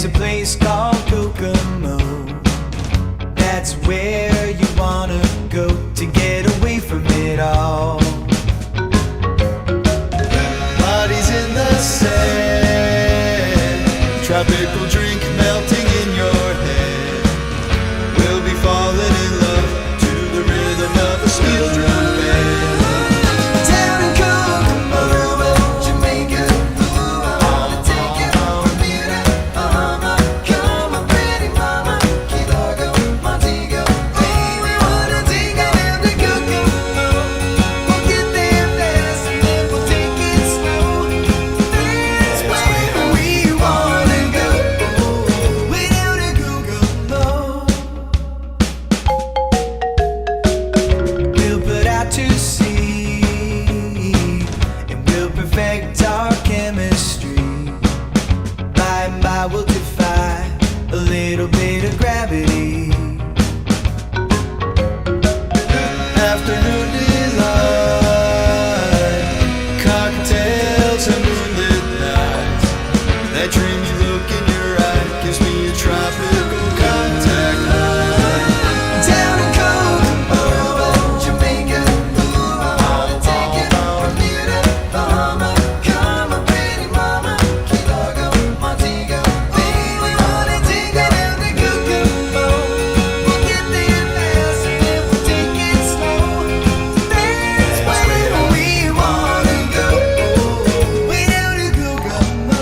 There's a place called Kokomo. That's where you wanna go to get away from it all. Bodies in the sand, tropical drink melting in your head. We'll be falling in love to the rhythm of a steel drum band. Down in Kokomo, Jamaica, ooh, I wanna take you from Bermuda, Bahama. Come on, pretty mama, Key Largo, Montego. Hey, we wanna take you down to Kokomo. We'll get there fast and then we'll take it slow. That's where we wanna go. Way down to Kokomo. We'll put out to sea and we'll perfect our chemistry. By and by we'll defy a little bit of gravity. Afternoon delight, cocktails and moonlit nights. That dreamy look in your eye gives me a tropical contact high. Down in Kokomo, Jamaica, ooh, I wanna take you from Bermuda, Bahama. Come on, pretty mama, Key Largo, Montego. Hey, we wanna take you down to Kokomo. We'll get there fast and then we'll take it slow. That's where we wanna go. Way down to Kokomo.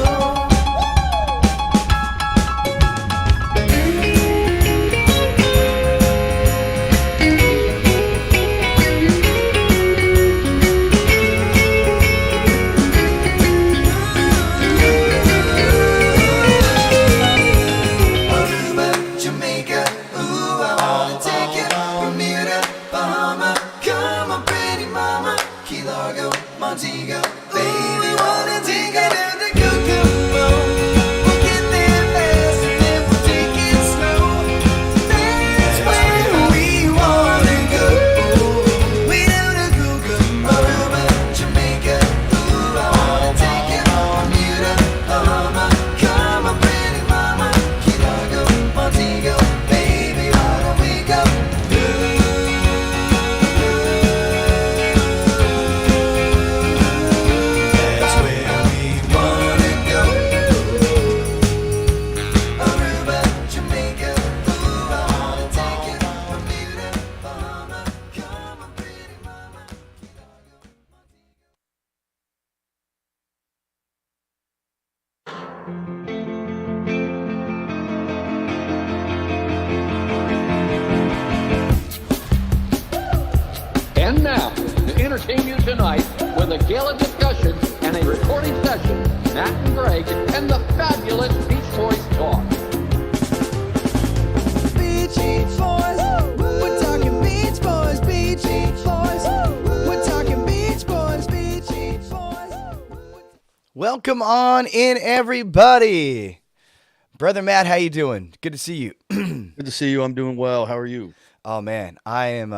Aruba, Jamaica, ooh, I wanna take you from Bermuda, Bahama. Come on, pretty mama, Key Largo, Montego. Baby, wanna take you down to Kokomo. We'll get there fast and then we'll take it slow. That's where we wanna go. Way down to Kokomo. Aruba, Jamaica, ooh, I wanna take you from Bermuda, Bahama. Come on, pretty mama, Key Largo, Montego. Baby, why don't we go? That's where we wanna go. Aruba, Jamaica, ooh, I wanna take you from Bermuda, Bahama. Come on, pretty mama, Key Largo, Montego. And now, to entertain you tonight with a gala discussion and a recording session, Matt and Greg and the fabulous Beach Boys talk. Beach Boys, we're talking Beach Boys, Beach Boys, we're talking Beach Boys, Beach Boys. Welcome on in, everybody. Brother Matt, how you doing? Good to see you. Good to see you. I'm doing well. How are you? Oh man, I am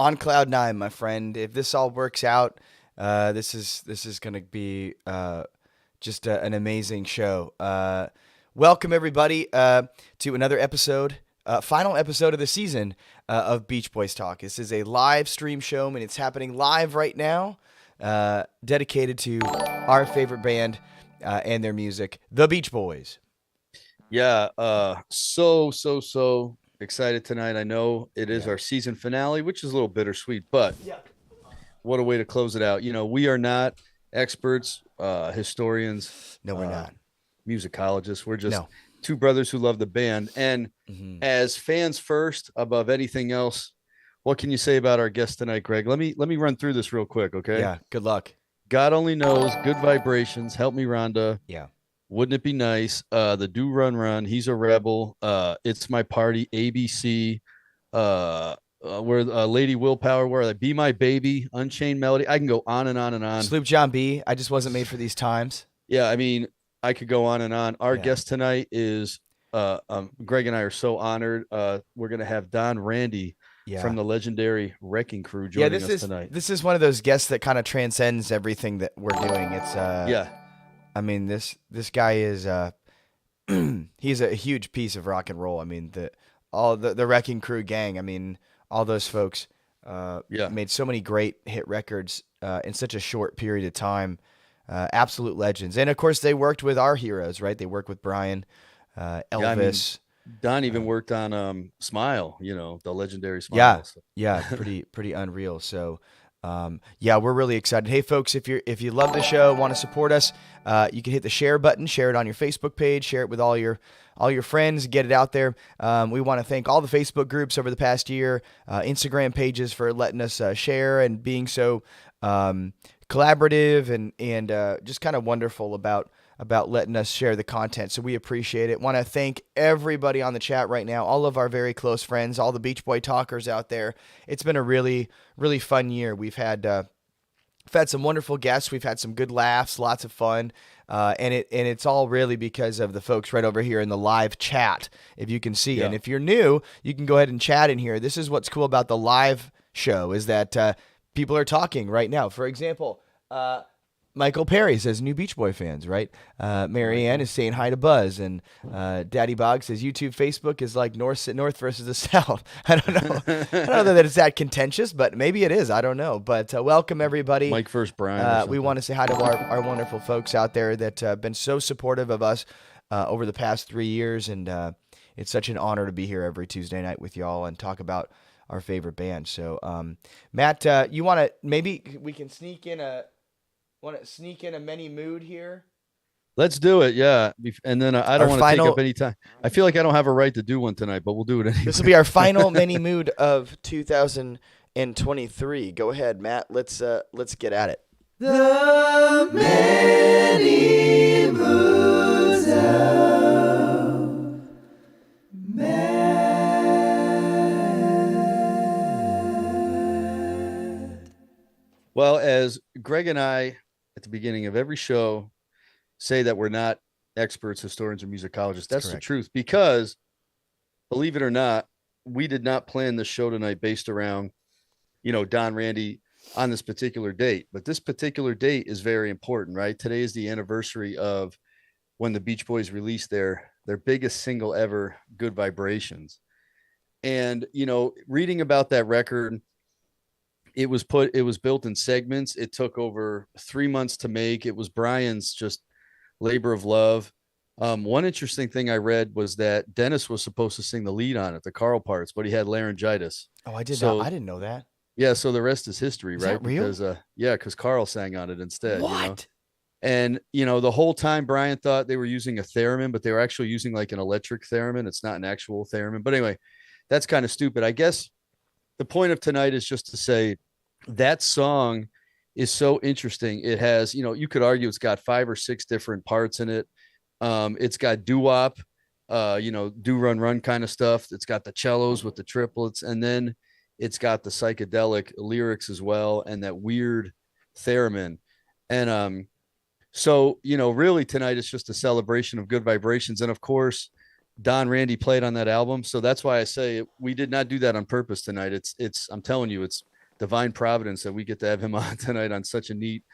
on cloud nine, my friend. If this all works out, this is gonna be just an amazing show. Welcome everybody to another episode, final episode of the season of Beach Boys Talk. This is a live stream show, and it's happening live right now, dedicated to our favorite band and their music, the Beach Boys. Yeah. So excited tonight. I know it is our season finale, which is a little bittersweet, but what a way to close it out. You know, we are not experts, historians. No, we're not. Musicologists. We're just No. two brothers who love the band. And as fans first, above anything else, what can you say about our guest tonight, Greg? Let me run through this real quick, okay? Yeah. Good luck. God only knows. Good vibrations. Help me, Rhonda. Yeah. Wouldn't it be nice? The Do Run. He's a rebel. It's my party. ABC. Where Lady Willpower. Where Be My Baby. Unchained Melody. I can go on and on and on. Sloop John B. I just wasn't made for these times. Yeah, I mean, I could go on and on. Our Yeah. guest tonight is Greg and I are so honored. We're gonna have Randi from the legendary Wrecking Crew joining us tonight. This is one of those guests that kind of transcends everything that we're doing. It's I mean, this guy is he's a huge piece of rock and roll. I mean, all the Wrecking Crew gang. I mean, all those folks Yeah. made so many great hit records in such a short period of time. Absolute legends, and of course, they worked with our heroes, right? They worked with Brian, Yeah, I mean, Elvis. Don even worked on Smile, the legendary Yeah, Smile. So. yeah, pretty unreal. So, yeah, we're really excited. Hey, folks, if you love the show, want to support us, you can hit the share button, share it on your Facebook page, share it with all your friends, get it out there. We want to thank all the Facebook groups over the past year, Instagram pages for letting us share and being so collaborative and just kind of wonderful about letting us share the content. So we appreciate it. Want to thank everybody on the chat right now, all of our very close friends, all the Beach Boy talkers out there. It's been a really, really fun year. We've had some wonderful guests. We've had some good laughs, lots of fun. And it's all really because of the folks right over here in the live chat, if you can see. Yeah. And if you're new, you can go ahead and chat in here. This is what's cool about the live show is that people are talking right now. For example, Michael Perry says new Beach Boy fans, right? Marianne is saying hi to Buzz, and Daddy Bog says YouTube, Facebook is like north versus the south. I don't know. I don't know that it's that contentious, but maybe it is. I don't know. But welcome everybody. Mike first, Brian. We want to say hi to our wonderful folks out there that have been so supportive of us over the past 3 years, and it's such an honor to be here every Tuesday night with y'all and talk about our favorite band. So, Matt, you want to maybe we can sneak in a mini mood here? Let's do it, yeah. And then I don't want to take final- up any time. I feel like I don't have a right to do one tonight, but we'll do it anyway. This will be our final mini mood of 2023. Go ahead, Matt. Let's get at it. The many moods of Matt. Well, as Greg and I at the beginning of every show say that we're not experts, historians, or musicologists. That's the truth, because believe it or not, we did not plan this show tonight based around, Don Randi on this particular date. But this particular date is very important, right? Today is the anniversary of when the Beach Boys released their biggest single ever, Good Vibrations. And, reading about that record, it was built in segments. It took over 3 months to make. It was Brian's just labor of love. One interesting thing I read was that Dennis was supposed to sing the lead on it, the Carl parts, but he had laryngitis. Oh, I didn't know that. Yeah, so the rest is history, Is right? that real? Because Carl sang on it instead. What? And the whole time Brian thought they were using a theremin, but they were actually using like an electric theremin. It's not an actual theremin. But anyway, that's kind of stupid. I guess the point of tonight is just to say that song is so interesting. It has, you could argue it's got 5 or 6 different parts in it. It's got doo-wop, do run run kind of stuff. It's got the cellos with the triplets, and then it's got the psychedelic lyrics as well, and that weird theremin. And so really tonight it's just a celebration of Good Vibrations. And of course, Don Randi played on that album. So that's why I say we did not do that on purpose tonight. It's I'm telling you, it's divine providence that we get to have him on tonight on such a neat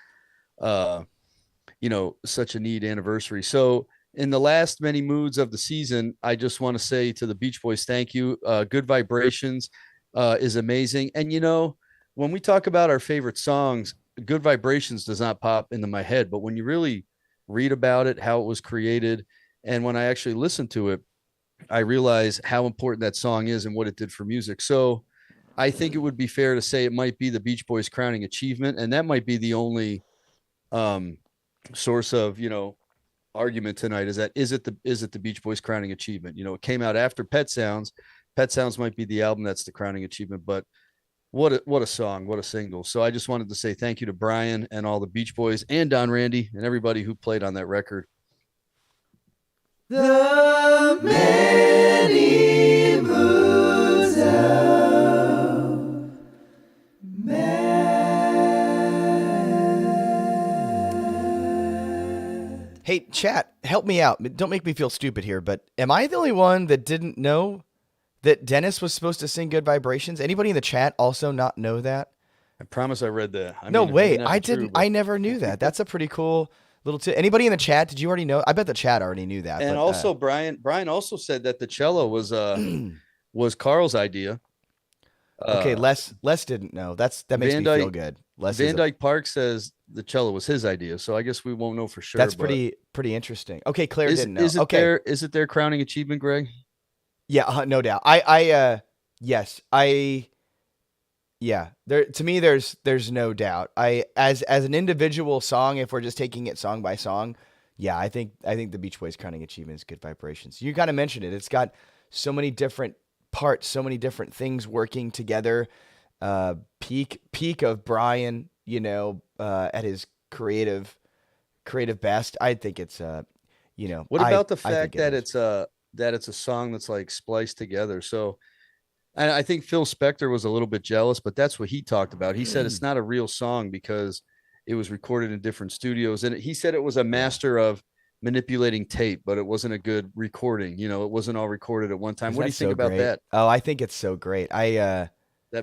anniversary. So in the last many moods of the season, I just want to say to the Beach Boys, thank you. Good Vibrations is amazing. And when we talk about our favorite songs, Good Vibrations does not pop into my head, but when you really read about it, how it was created, and when I actually listen to it, I realize how important that song is and what it did for music. So I think it would be fair to say it might be the Beach Boys' crowning achievement, and that might be the only source of argument tonight. Is it the Beach Boys' crowning achievement? It came out after Pet Sounds. Pet Sounds might be the album that's the crowning achievement, but what a song, what a single. So I just wanted to say thank you to Brian and all the Beach Boys and Don Randi and everybody who played on that record. The many moods of Matt. Hey, chat, help me out. Don't make me feel stupid here, but am I the only one that didn't know that Dennis was supposed to sing Good Vibrations? Anybody in the chat also not know that? I promise I read that. No way. I didn't. I never knew that. That's a pretty cool Anybody in the chat? Did you already know? I bet the chat already knew that. And but, also Brian also said that the cello was Carl's idea. okay, Les didn't know. That makes me feel good. Van Dyke Park says the cello was his idea, so I guess we won't know for sure. That's pretty interesting. Okay, Claire didn't know. Is it their crowning achievement, Greg? Yeah, no doubt. Yeah. To me, there's no doubt. As an individual song, if we're just taking it song by song, yeah, I think the Beach Boys' crowning achievement is Good Vibrations. You kind of mentioned it. It's got so many different parts, so many different things working together. Peak of Brian, at his creative best. I think it's What about the fact that it's a song that's like spliced together? So and I think Phil Spector was a little bit jealous, but that's what he talked about. He said it's not a real song because it was recorded in different studios. And he said it was a master of manipulating tape, but it wasn't a good recording. It wasn't all recorded at one time. What do you think about that? Oh, I think it's so great. That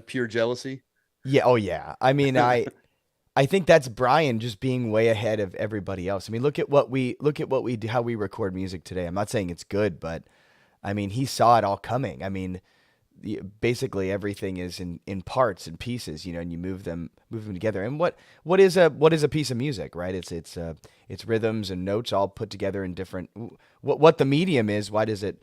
pure jealousy? Yeah. Oh, yeah. I mean, I think that's Brian just being way ahead of everybody else. I mean, look at what we do, how we record music today. I'm not saying it's good, but I mean, he saw it all coming. I mean, basically everything is in parts and pieces, and you move them together. And what is a piece of music, right? It's rhythms and notes all put together in different. What the medium is, why does it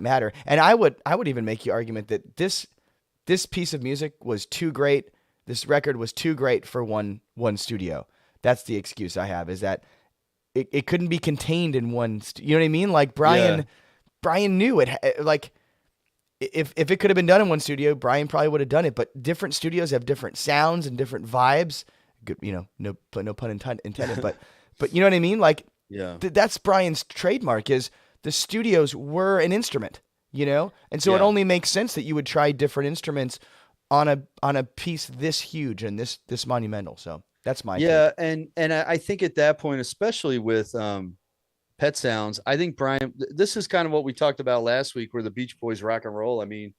matter? And I would even make the argument that this piece of music was too great. This record was too great for one studio. That's the excuse I have, is that it couldn't be contained in one. You know what I mean? Like Brian knew it. Like if it could have been done in one studio, Brian probably would have done it. But different studios have different sounds and different vibes. Good, no pun intended. But you know what I mean? Like that's Brian's trademark, is the studios were an instrument. And so it only makes sense that you would try different instruments on a piece this huge and this monumental. So that's my take. and I think at that point, especially with Pet Sounds, I think Brian, this is kind of what we talked about last week, where the Beach Boys rock and roll. I mean,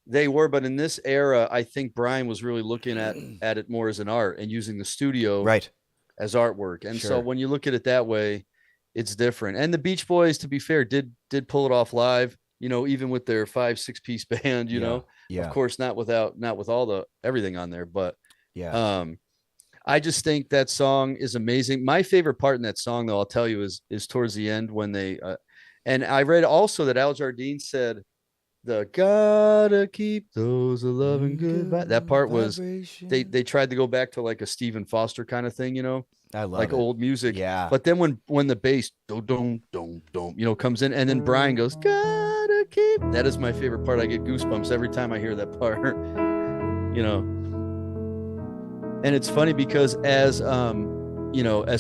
they were, but in this era, I think Brian was really looking at it more as an art and using the studio as artwork. And so when you look at it that way, it's different. And the Beach Boys, to be fair, did pull it off live. Even with their 5-6 piece band, of course, not with all the everything on there, but I just think that song is amazing. My favorite part in that song, though, I'll tell you, is towards the end when they, and I read also that Al Jardine said, the gotta keep those 11 good. That part was, they tried to go back to like a Stephen Foster kind of thing, I love like it. old music. Yeah. But then when the bass comes in, and then Brian goes, gotta keep. That is my favorite part. I get goosebumps every time I hear that part. And it's funny because as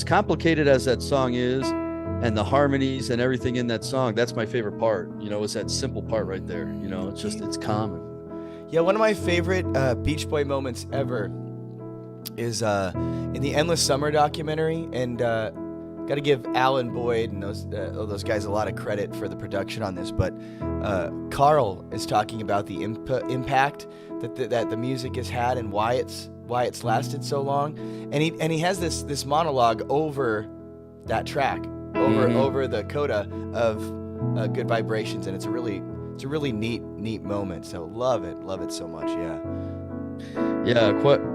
complicated as that song is, and the harmonies and everything in that song, that's my favorite part. It's that simple part right there. It's common. Yeah, one of my favorite Beach Boy moments ever is in the Endless Summer documentary, and got to give Alan Boyd and those guys a lot of credit for the production on this. But Carl is talking about the impact that the music has had and why it's lasted so long, and he has this monologue over that track, over the coda of Good Vibrations, and it's a really neat moment. So love it so much.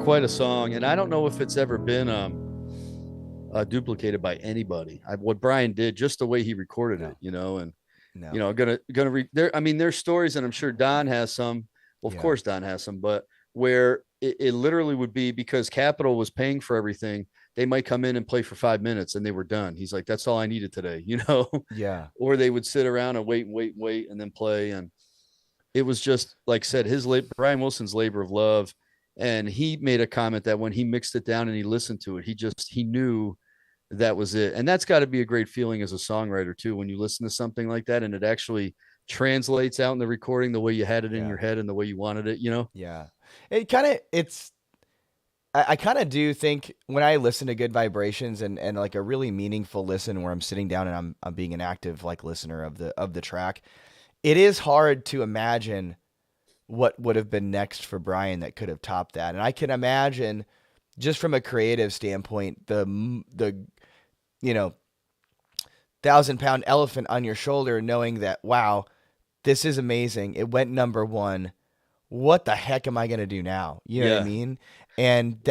Quite a song, and I don't know if it's ever been duplicated by anybody. What Brian did, just the way he recorded it, and gonna read there. I mean, there's stories, and I'm sure Don has some. Well, of course Don has some, but where it literally would be, because Capitol was paying for everything, they might come in and play for 5 minutes and they were done. He's like, that's all I needed today, Yeah. Or they would sit around and wait and then play. And it was just, like I said, Brian Wilson's labor of love. And he made a comment that when he mixed it down and he listened to it, he knew that was it. And that's got to be a great feeling as a songwriter too, when you listen to something like that and it actually translates out in the recording the way you had it in your head and the way you wanted it, Yeah. I kind of do think when I listen to Good Vibrations and like a really meaningful listen where I'm sitting down and I'm being an active like listener of the track, it is hard to imagine what would have been next for Brian that could have topped that. And I can imagine, just from a creative standpoint, the 1,000-pound elephant on your shoulder, knowing that, wow, this is amazing. It went number one. What the heck am I going to do now? You know what I mean? And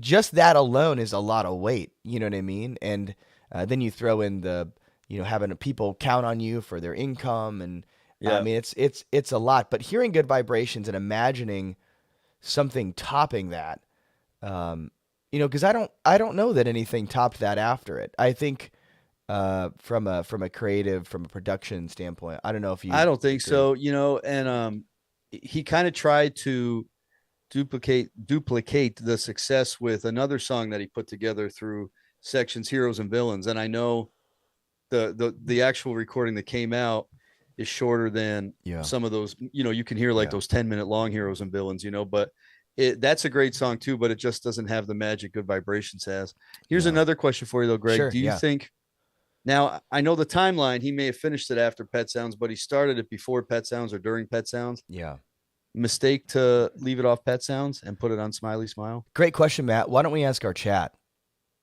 just that alone is a lot of weight. You know what I mean? And then you throw in the, having people count on you for their income. And I mean, it's a lot, but hearing Good Vibrations and imagining something topping that, cause I don't know that anything topped that after it. I think, from a creative, from a production standpoint, I don't know if you, I don't think so, and, he kind of tried to duplicate the success with another song that he put together through Sections, Heroes and Villains. And I know the actual recording that came out is shorter than some of those, you can hear like those 10-minute long Heroes and Villains, but that's a great song too, but it just doesn't have the magic Good Vibrations has. Here's another question for you though, Greg. Sure, do you think, now I know the timeline, he may have finished it after Pet Sounds, but he started it before Pet Sounds or during Pet Sounds. Yeah. Mistake to leave it off Pet Sounds and put it on Smiley Smile? Great question, Matt. Why don't we ask our chat?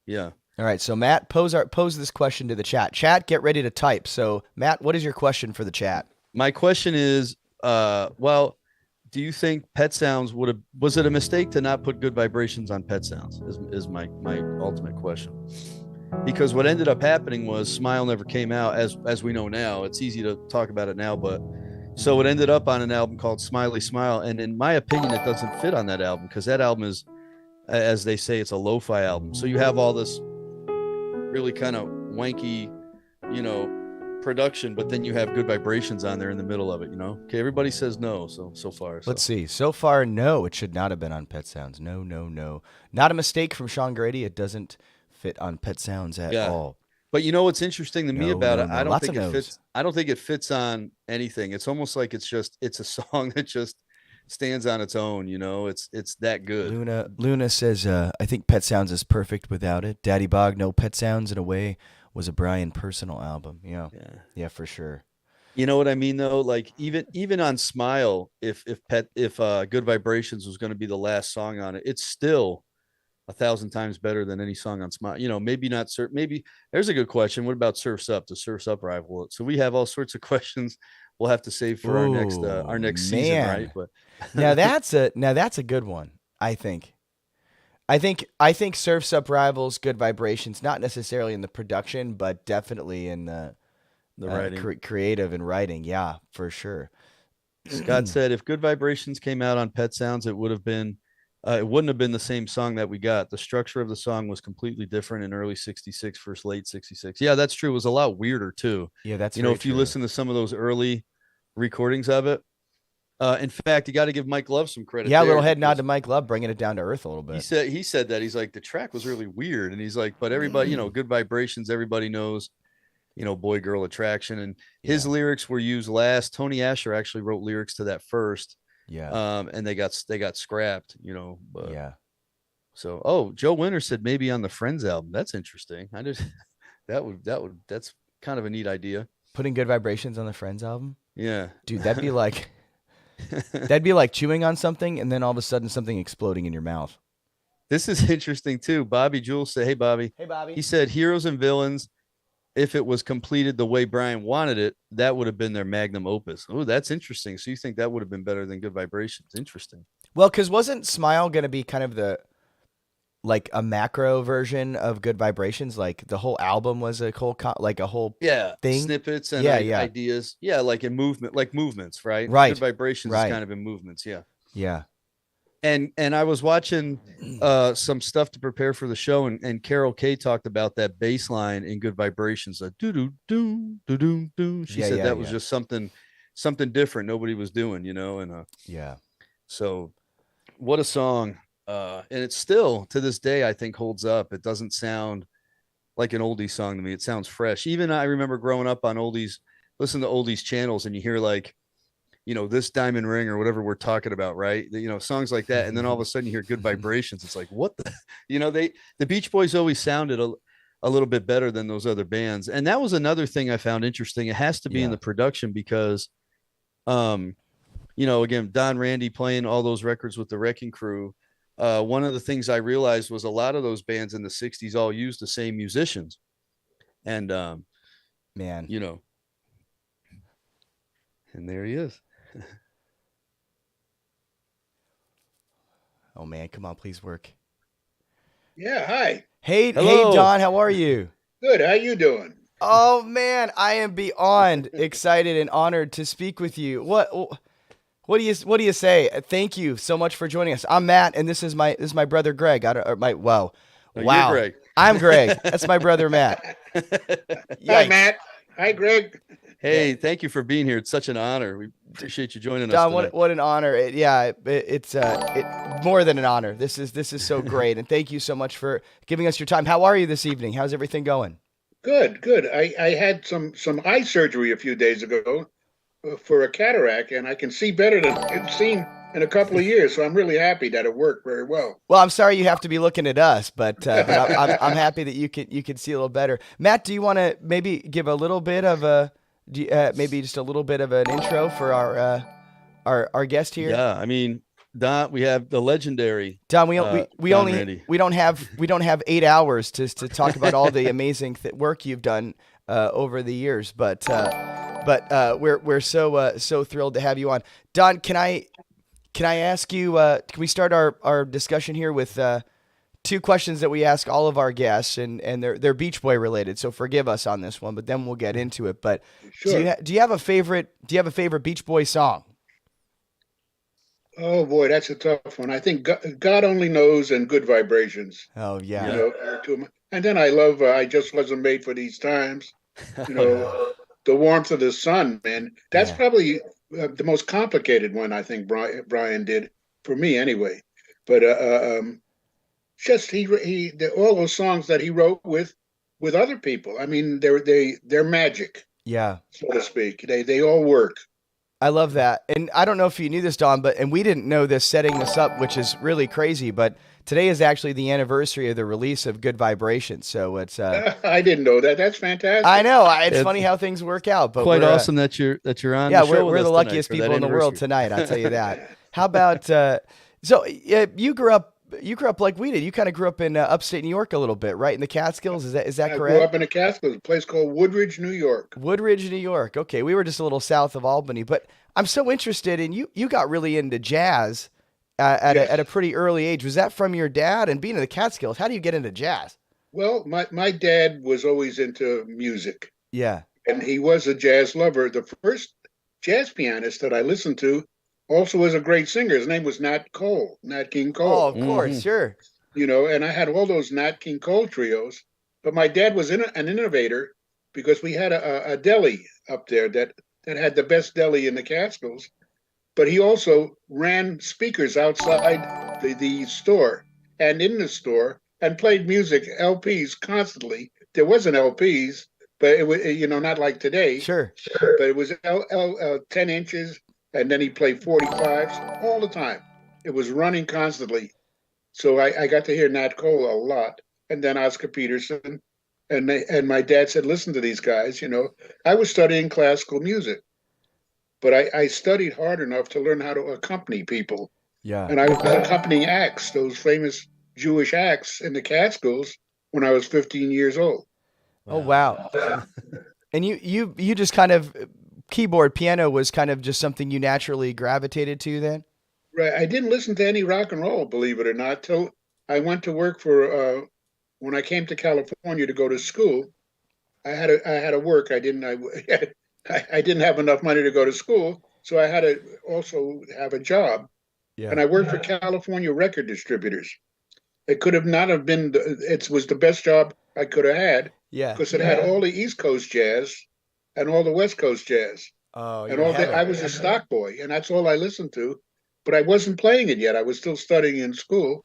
Yeah. All right. So Matt, pose this question to the chat. Chat, get ready to type. So Matt, what is your question for the chat? My question is, do you think Pet Sounds was it a mistake to not put Good Vibrations on Pet Sounds is my ultimate question. Because what ended up happening was Smile never came out, as we know now. It's easy to talk about it now, but so it ended up on an album called Smiley Smile. And in my opinion, it doesn't fit on that album because that album is, as they say, it's a lo-fi album. So you have all this really kind of wanky, production, but then you have Good Vibrations on there in the middle of it, Okay, everybody says no so far. So. Let's see. So far, no, it should not have been on Pet Sounds. No. Not a mistake from Sean Grady. It doesn't fit on Pet Sounds at all. But what's interesting to me about it, I don't think it fits. I don't think it fits on anything. It's almost like it's a song that just stands on its own, it's that good. Luna says, I think Pet Sounds is perfect without it. Daddy Bog, no, Pet Sounds in a way was a Brian personal album. Yeah, for sure. You know what I mean though? Like even on Smile, if Good Vibrations was going to be the last song on it, it's still 1,000 times better than any song on Smile. Maybe not. Maybe there's a good question. What about Surf's Up? Does Surf's Up rival it? So we have all sorts of questions. We'll have to save for our next season, right? But now that's a good one. I think Surf's Up rivals Good Vibrations, not necessarily in the production, but definitely in the writing, creative and writing. Yeah, for sure. Scott said if Good Vibrations came out on Pet Sounds, it would have been. It wouldn't have been the same song that we got. The structure of the song was completely different in early 66 versus late 66. Yeah, that's true. It was a lot weirder too. Yeah, that's if you listen to some of those early recordings of it. In fact, you got to give Mike Love some credit. Yeah, a little head nod to Mike Love, bringing it down to earth a little bit. He said that he's like, the track was really weird. And he's like, but everybody, Good Vibrations, everybody knows, Boy Girl Attraction. And his lyrics were used last. Tony Asher actually wrote lyrics to that first. Yeah. And they got scrapped, but yeah. So, Joe Winter said maybe on the Friends album. That's interesting. That's kind of a neat idea. Putting Good Vibrations on the Friends album. Yeah, dude, that'd be like chewing on something and then all of a sudden something exploding in your mouth. This is interesting too. Bobby Jules said, Hey, Bobby. He said Heroes and Villains, if it was completed the way Brian wanted it, that would have been their magnum opus. Oh, that's interesting. So you think that would have been better than Good Vibrations? Interesting. Well, because wasn't Smile going to be kind of a macro version of Good Vibrations? Like the whole album was a whole thing, snippets and ideas. Yeah, like in movements, right? Right. Good Vibrations is kind of in movements. Yeah. Yeah. And I was watching some stuff to prepare for the show, and Carol Kay talked about that bass line in Good Vibrations. Do do do do do do. She said that was just something different nobody was doing, and So what a song. And it's still to this day, I think, holds up. It doesn't sound like an oldies song to me. It sounds fresh. Even I remember growing up on oldies, listen to oldies channels, and you hear like, This Diamond Ring or whatever we're talking about, right? Songs like that. And then all of a sudden you hear Good Vibrations. It's like, what the, the Beach Boys always sounded a little bit better than those other bands. And that was another thing I found interesting. It has to be in the production because, again, Don Randi playing all those records with the Wrecking Crew. One of the things I realized was a lot of those bands in the 60s all used the same musicians. And Man. you know, and there he is. Oh man, come on, please work. Yeah, hi. Hey, Hello. Don, how are you? Good. How you doing? Oh man, I am beyond excited and honored to speak with you. What do you say? Thank you so much for joining us. I'm Matt, and this is my brother Greg. I don't or my whoa, No, wow. you're Greg. I'm Greg. That's my brother Matt. Hi, Yikes. Matt. Hi, Greg. Hey, thank you for being here. It's such an honor. We appreciate you joining us Don, tonight. what an honor! It's more than an honor. This is so great, and thank you so much for giving us your time. How are you this evening? How's everything going? Good, good. I had some eye surgery a few days ago for a cataract, and I can see better than I've seen in a couple of years. So I'm really happy that it worked very well. Well, I'm sorry you have to be looking at us, but I'm happy that you can see a little better. Matt, do you want to maybe give a little bit of maybe just a little bit of an intro for our guest here? Yeah, I mean, Don, we have the legendary Don, we Don only Randi. we don't have 8 hours to talk about all the amazing work you've done over the years, but we're so thrilled to have you on. Don, can I ask you? Can we start our discussion here with two questions that we ask all of our guests, and they're Beach Boy related. So forgive us on this one, but then we'll get into it. But Sure. do you have a favorite Beach Boy song? Oh boy, that's a tough one. I think God Only Knows and Good Vibrations. Oh yeah. You know, are two of my, and then I love I Just Wasn't Made for These Times. You know, The Warmth of the Sun, man. That's Yeah. probably the most complicated one I think Brian did for me anyway. But just all those songs that he wrote with other people. I mean, they're magic, Yeah. so to speak. They all work. I love that. And I don't know if you knew this, Don, and we didn't know this setting this up, which is really crazy, but today is actually the anniversary of the release of Good Vibrations. So it's I didn't know that. That's fantastic. I know it's It's funny how things work out, but Quite we're, awesome that you're on. Yeah, the show we're with us the tonight luckiest for that people in the world anniversary. tonight. I'll tell you that. How about so you grew up like we did. You kind of grew up in upstate New York a little bit, right in the Catskills. Is that I grew correct? up in a Catskills, a place called Woodridge, New York. Woodridge, New York. Okay, we were just a little south of Albany, but I'm so interested in you. You got really into jazz at a pretty early age. Was that from your dad? And being in the Catskills, how do you get into jazz? Well, my dad was always into music, Yeah. and he was a jazz lover. The first jazz pianist that I listened to also was a great singer. His name was Nat King Oh, Cole. of course, sure. You know, and I had all those Nat King Cole trios. But my dad was an innovator because we had a deli up there that had the best deli in the Catskills. But he also ran speakers outside the store and in the store and played music, LPs constantly. There wasn't LPs, but it was, you know, not like today, Sure. but it was 10 inches, and then he played 45s all the time. It was running constantly. So I got to hear Nat Cole a lot, and then Oscar Peterson, and my dad said, "Listen to these guys." You know, I was studying classical music, but I studied hard enough to learn how to accompany people, Yeah. and I was accompanying acts, those famous Jewish acts in the Catskills when I was 15 years old. Oh wow. And you just kind of keyboard piano was kind of just something you naturally gravitated to then? Right, I didn't listen to any rock and roll, believe it or not, till I went to work for when I came to California to go to school. I had to work. I didn't have enough money to go to school, so I had to also have a job. Yeah. And I worked for California record distributors. It could have not have been. It was the best job I could have had Yeah. because it had all the East Coast jazz and all the West Coast jazz Oh, and you're all that. heaven. I was a stock boy, and that's all I listened to. But I wasn't playing it yet. I was still studying in school.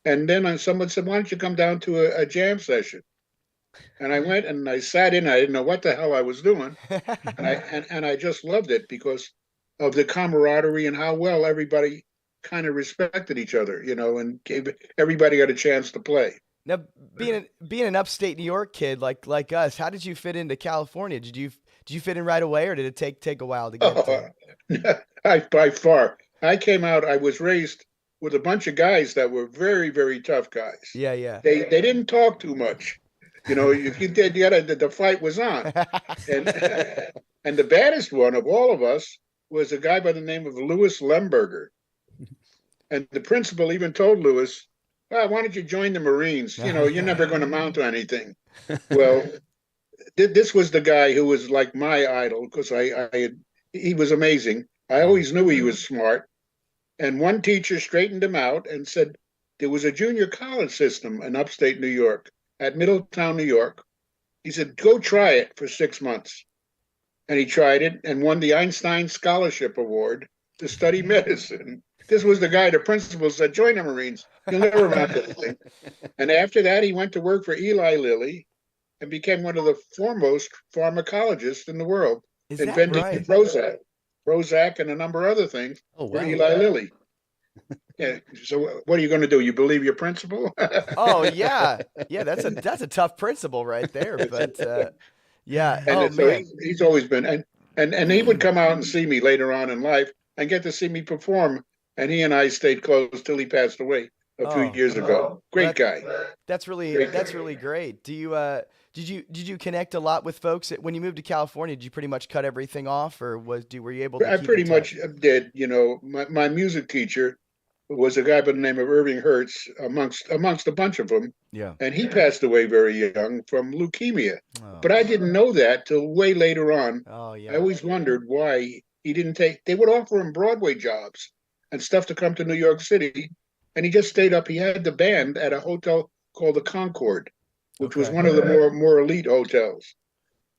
And then someone said, "Why don't you come down to a jam session?" And I went and I sat in. I didn't know what the hell I was doing, and I just loved it because of the camaraderie and how well everybody kind of respected each other, you know, and everybody got a chance to play. Now, being an upstate New York kid like us, how did you fit into California? Did you fit in right away, or did it take a while to get to? By far, I came out. I was raised with a bunch of guys that were very, very tough guys. Yeah, yeah. They didn't talk too much, If you did, the fight was on. And and the baddest one of all of us was a guy by the name of Louis Lemberger. And the principal even told Louis, "Well, why don't you join the Marines? You're never going to mount to anything." Well, this was the guy who was like my idol because he was amazing. I always knew he was smart. And one teacher straightened him out and said there was a junior college system in upstate New York, at Middletown, New York. He said, "Go try it for 6 months." And he tried it and won the Einstein Scholarship Award to study medicine. This was the guy, the principal said, "Join the Marines. You'll never amount to anything." And after that, he went to work for Eli Lilly and became one of the foremost pharmacologists in the world, Is that inventing right? Prozac, and a number of other things Oh, for wow. Eli Lilly. Yeah. So what are you going to do? You believe your principal? Oh yeah, yeah. That's a tough principle right there. But yeah. And Oh so man. he's always been, and he would come out and see me later on in life and get to see me perform. And he and I stayed close till he passed away a few Oh. years ago. Great guy. That's really Great that's guy. really great. Do you did you connect a lot with folks when you moved to California? Did you pretty much cut everything off, or were you able to I keep pretty in touch? much did. My music teacher was a guy by the name of Irving Hertz, amongst a bunch of them, Yeah. and he passed away very young from leukemia. Oh. But I didn't know that till way later on. Oh I yeah. always wondered why he didn't take. They would offer him Broadway jobs and stuff to come to New York City, and he just stayed up. He had the band at a hotel called the Concord, which was Okay. one of the more elite hotels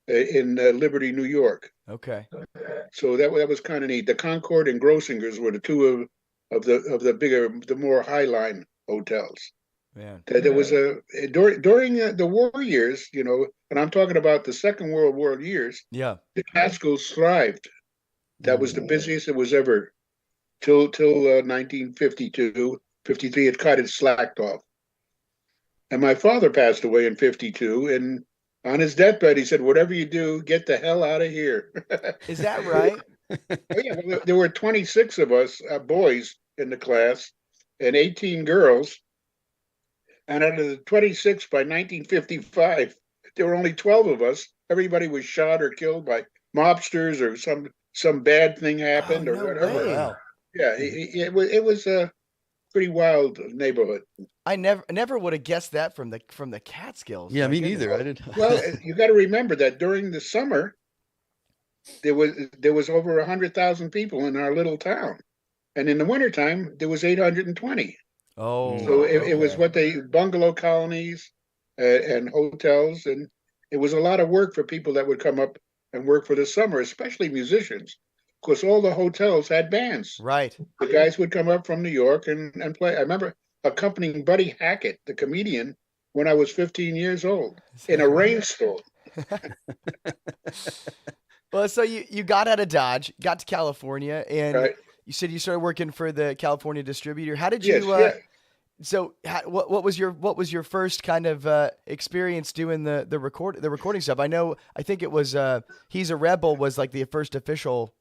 in Liberty, New York. Okay. So that was kind of neat. The Concord and Grossinger's were the two of the bigger, the more highline hotels. Man. There was during the war years, and I'm talking about the Second World War years. Yeah. The Catskills thrived. That was the busiest it was ever till 1952, 53. It kind of slacked off. And my father passed away in 52, and on his deathbed, he said, "Whatever you do, get the hell out of here." Is that right? Oh, yeah, there were 26 of us boys in the class and 18 girls. And out of the 26 by 1955, there were only 12 of us. Everybody was shot or killed by mobsters or some bad thing happened Oh, or no whatever. way. Wow. Yeah, it was a pretty wild neighborhood. I never would have guessed that from the Catskills. Yeah, My me goodness. neither. I didn't. Well, you got to remember that during the summer, there was over 100,000 people in our little town, and in the wintertime there was 820. Oh. So it was okay. what they bungalow colonies and hotels, and it was a lot of work for people that would come up and work for the summer, especially musicians, because all the hotels had bands. Right. The guys would come up from New York and play. I remember accompanying Buddy Hackett, the comedian, when I was 15 years old in a rainstorm. Well, so you got out of Dodge, got to California, and Right. you said you started working for the California distributor. How did you? Yes, yeah. So what was your first kind of experience doing the recording stuff? I think it was He's a Rebel was like the first official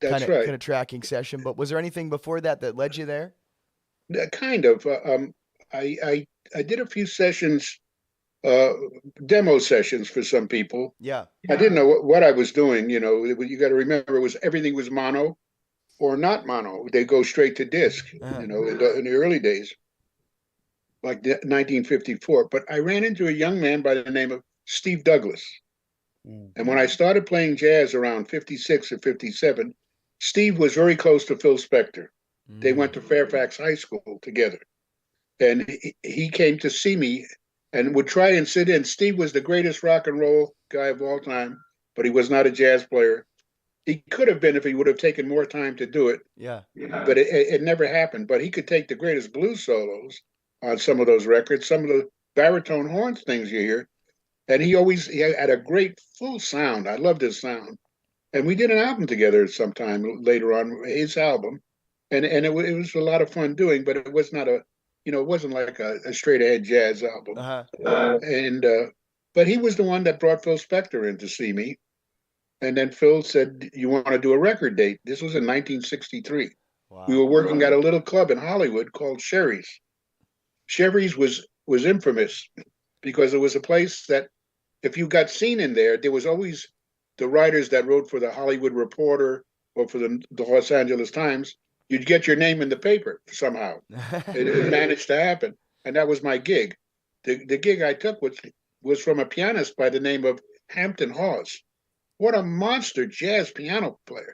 That's kind right. of tracking session. But was there anything before that led you there? Kind of. I did a few sessions, demo sessions for some people. Yeah. I didn't know what I was doing. You got to remember, everything was mono or not mono. They go straight to disc. Uh-huh. In the early days, like 1954. But I ran into a young man by the name of Steve Douglas, and when I started playing jazz around 56 or 57, Steve was very close to Phil Spector. They went to Fairfax High School together, and he came to see me and would try and sit in. Steve was the greatest rock and roll guy of all time, but he was not a jazz player. He could have been if he would have taken more time to do it, Yeah. but it never happened. But he could take the greatest blues solos on some of those records, some of the baritone horns things you hear, and he had a great full sound. I loved his sound, and we did an album together sometime later on, his album, and it was a lot of fun doing, but it was not it wasn't like a straight ahead jazz album. Uh-huh. And but he was the one that brought Phil Spector in to see me, and then Phil said, "You want to do a record date?" This was in 1963. Wow. We were working at a little club in Hollywood called Sherry's. Sherry's was infamous because it was a place that if you got seen in there, there was always the writers that wrote for the Hollywood Reporter or for the Los Angeles Times. You'd get your name in the paper somehow. It managed to happen, and that was my gig. The gig I took was from a pianist by the name of Hampton Hawes. What a monster jazz piano player!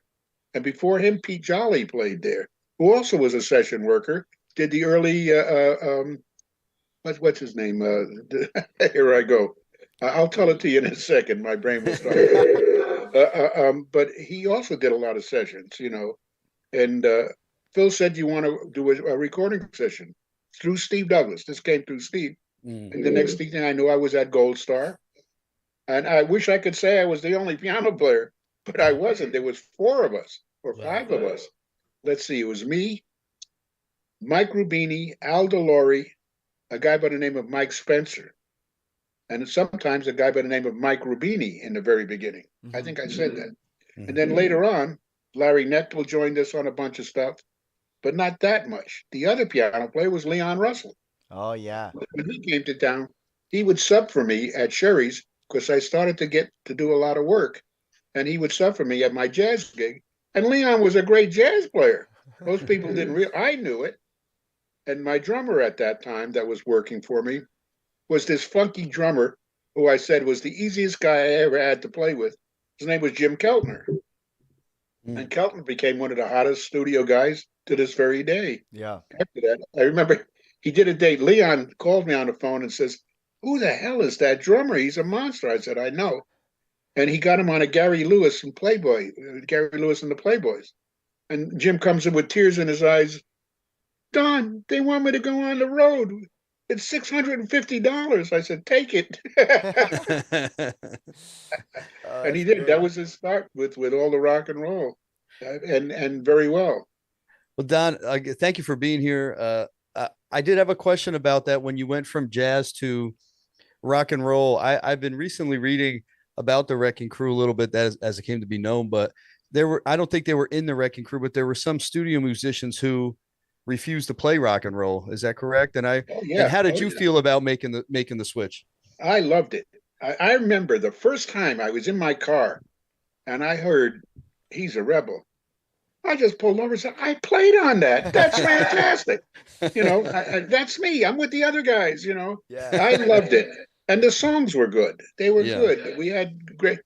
And before him, Pete Jolly played there, who also was a session worker. Did the early what's his name? Here I go. I'll tell it to you in a second. My brain will start. But he also did a lot of sessions, you know. And Phil said, "You want to do a recording session?" Through Steve Douglas. This came through Steve. And the next thing I knew, I was at Gold Star. And I wish I could say I was the only piano player, but I wasn't. There was 4 of us or 5 of us. Let's see. It was me, Mike Rubini, Al DeLore, a guy by the name of Mike Spencer, and sometimes a guy by the name of Mike Rubini in the very beginning. I think I said that. And then later on, Larry Knechtel joined us on a bunch of stuff, but not that much. The other piano player was Leon Russell. Oh, yeah. When he came to town, he would sub for me at Sherry's because I started to get to do a lot of work, and he would sub for me at my jazz gig. And Leon was a great jazz player. Most people didn't realize. I knew it. And my drummer at that time that was working for me was this funky drummer who I said was the easiest guy I ever had to play with. His name was Jim Keltner. And Keltner became one of the hottest studio guys to this very day. Yeah. After that, I remember he did a date. Leon called me on the phone and says, "Who the hell is that drummer? He's a monster." I said, "I know." And he got him on a Gary Lewis and Playboy, Gary Lewis and the Playboys. And Jim comes in with tears in his eyes. "Don, they want me to go on the road. It's $650. I said, "Take it." And he did. Great. That was his start with all the rock and roll, and very well. Well, Don, thank you for being here. I did have a question about that when you went from jazz to rock and roll. I've been recently reading about the Wrecking Crew a little bit as it came to be known, but I don't think they were in the Wrecking Crew, but there were some studio musicians who refused to play rock and roll. Is that correct? And and how did you feel about making the switch? I loved it. I remember the first time I was in my car and I heard "He's a Rebel." I just pulled over and said, "I played on that. That's fantastic." You know, that's me. I'm with the other guys, you know. Yeah. I loved it. And the songs were good. They were good. We had great,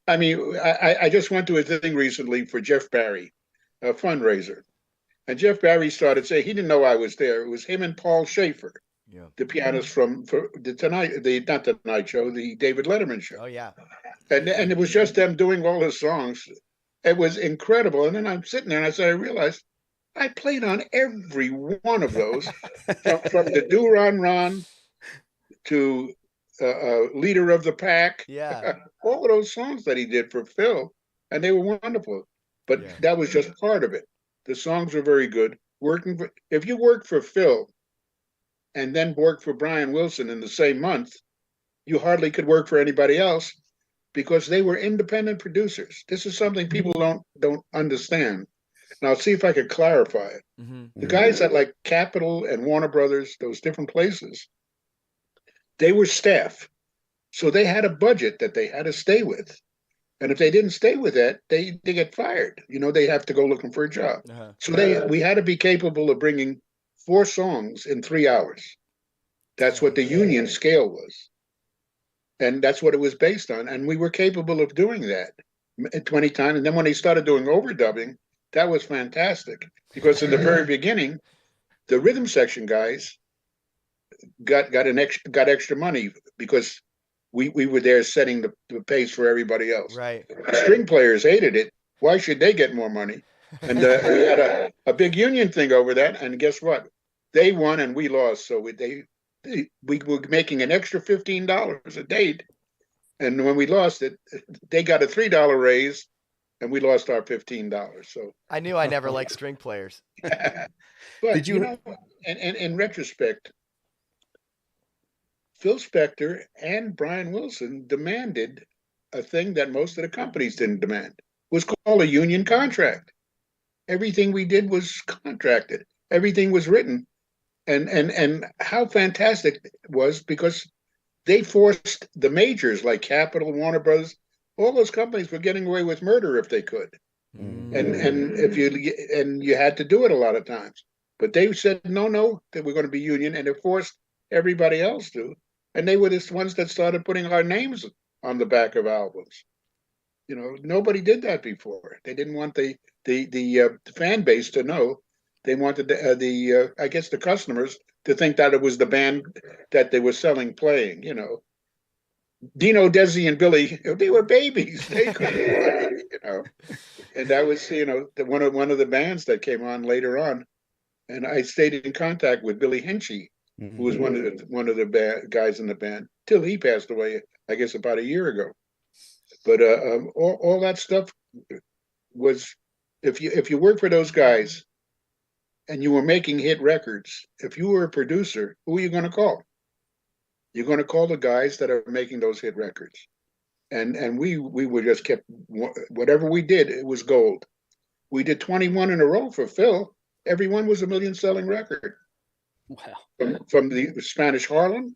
I mean, I just went to a thing recently for Jeff Barry, a fundraiser. And Jeff Barry started saying, he didn't know I was there. It was him and Paul Schaefer, the pianist for the not the Tonight Show, the David Letterman show. Oh, yeah. And it was just them doing all the songs. It was incredible. And then I'm sitting there and I realized I played on every one of those from the Do Ron Ron to Leader of the Pack. Yeah. All of those songs that he did for Phil. And they were wonderful. But that was just part of it. The songs were very good. If you work for Phil and then work for Brian Wilson in the same month, you hardly could work for anybody else because they were independent producers. This is something people don't understand. And I'll see if I could clarify it. The guys at like Capitol and Warner Brothers, those different places, they were staff. So they had a budget that they had to stay with. And if they didn't stay with that, they get fired. You know, they have to go looking for a job. So we had to be capable of bringing 4 songs in 3 hours. That's what the union scale was. And that's what it was based on. And we were capable of doing that at 20 times. And then when they started doing overdubbing, that was fantastic. Because in the very beginning, the rhythm section guys got extra money because we were there setting the pace for everybody else. Right. String players hated it. Why should they get more money? And we had a big union thing over that. And guess what? They won and we lost. So we were making an extra $15 a date. And when we lost it, they got a $3 raise and we lost our $15. So I knew I never liked string players. But Did you know, and in retrospect, Phil Spector and Brian Wilson demanded a thing that most of the companies didn't demand. It was called a union contract. Everything we did was contracted. Everything was written. and how fantastic it was, because they forced the majors like Capitol, Warner Brothers, all those companies were getting away with murder if they could. And if you had to do it a lot of times, but they said no, that we're going to be union, and it forced everybody else to. And they were the ones that started putting our names on the back of albums. Nobody did that before. They didn't want the fan base to know. They wanted the I guess the customers to think that it was the band that they were selling playing. Dino, Desi, and Billy, they were babies. They couldn't play. And that was one of the bands that came on later on. And I stayed in contact with Billy Hinchy, who was one of the guys in the band, till he passed away, I guess about a year ago. But all that stuff was, if you work for those guys and you were making hit records, if you were a producer, who are you going to call? You're going to call the guys that are making those hit records. And we were just kept, whatever we did, it was gold. We did 21 in a row for Phil. Every one was a million selling record. Wow. From the Spanish Harlem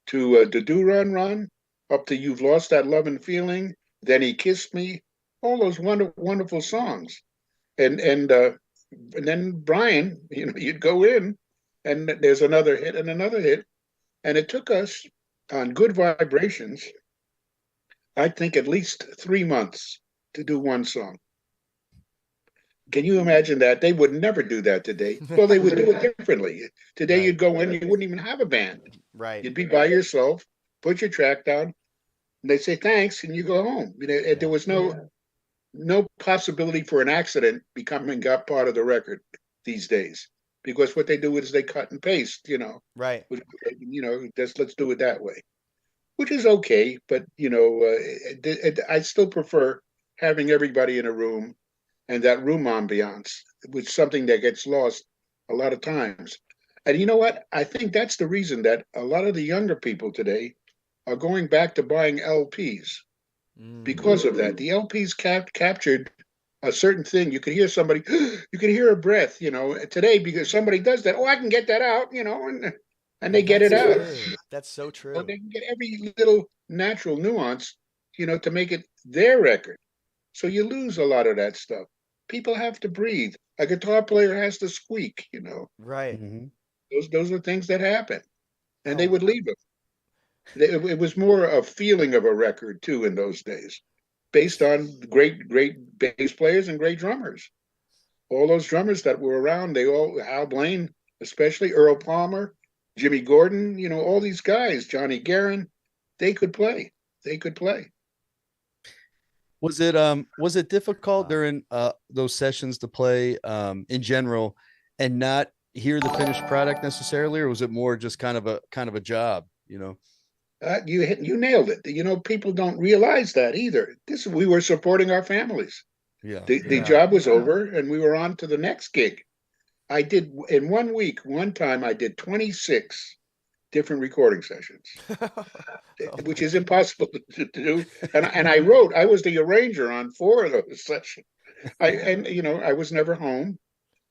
to the Do Run Run, up to You've Lost That Love and Feeling, Then He Kissed Me, all those wonderful songs. And then Brian, you'd go in and there's another hit and another hit. And it took us on Good Vibrations, I think at least 3 months to do one song. Can you imagine that? They would never do that today. Well, they would do it differently. Today, you'd go in, you wouldn't even have a band. Right. You'd be by yourself, put your track down, and they say thanks, and you go home. There was no possibility for an accident becoming part of the record these days, because what they do is they cut and paste. Right. Let's do it that way, which is okay. But I still prefer having everybody in a room, and that room ambiance, which is something that gets lost a lot of times. And you know what? I think that's the reason that a lot of the younger people today are going back to buying LPs because of that. The LPs captured a certain thing. You could hear somebody, you could hear a breath, today, because somebody does that. Oh, I can get that out, and they get it out. That's so true. So they can get every little natural nuance, to make it their record. So you lose a lot of that stuff. People have to breathe. A guitar player has to squeak, Right. Those are things that happen, and they would leave them. It was more a feeling of a record too in those days, based on great bass players and great drummers. All those drummers that were around, Hal Blaine, especially Earl Palmer, Jimmy Gordon, all these guys, Johnny Guerin, they could play. They could play. Was it difficult during those sessions to play in general and not hear the finished product necessarily, or was it more just kind of a job? You nailed it. People don't realize that either. We were supporting our families. Yeah. The job was over, and we were on to the next gig. I did in 1 week. One time, I did 26 different recording sessions, which is impossible to do. And I wrote. I was the arranger on 4 of those sessions. I was never home.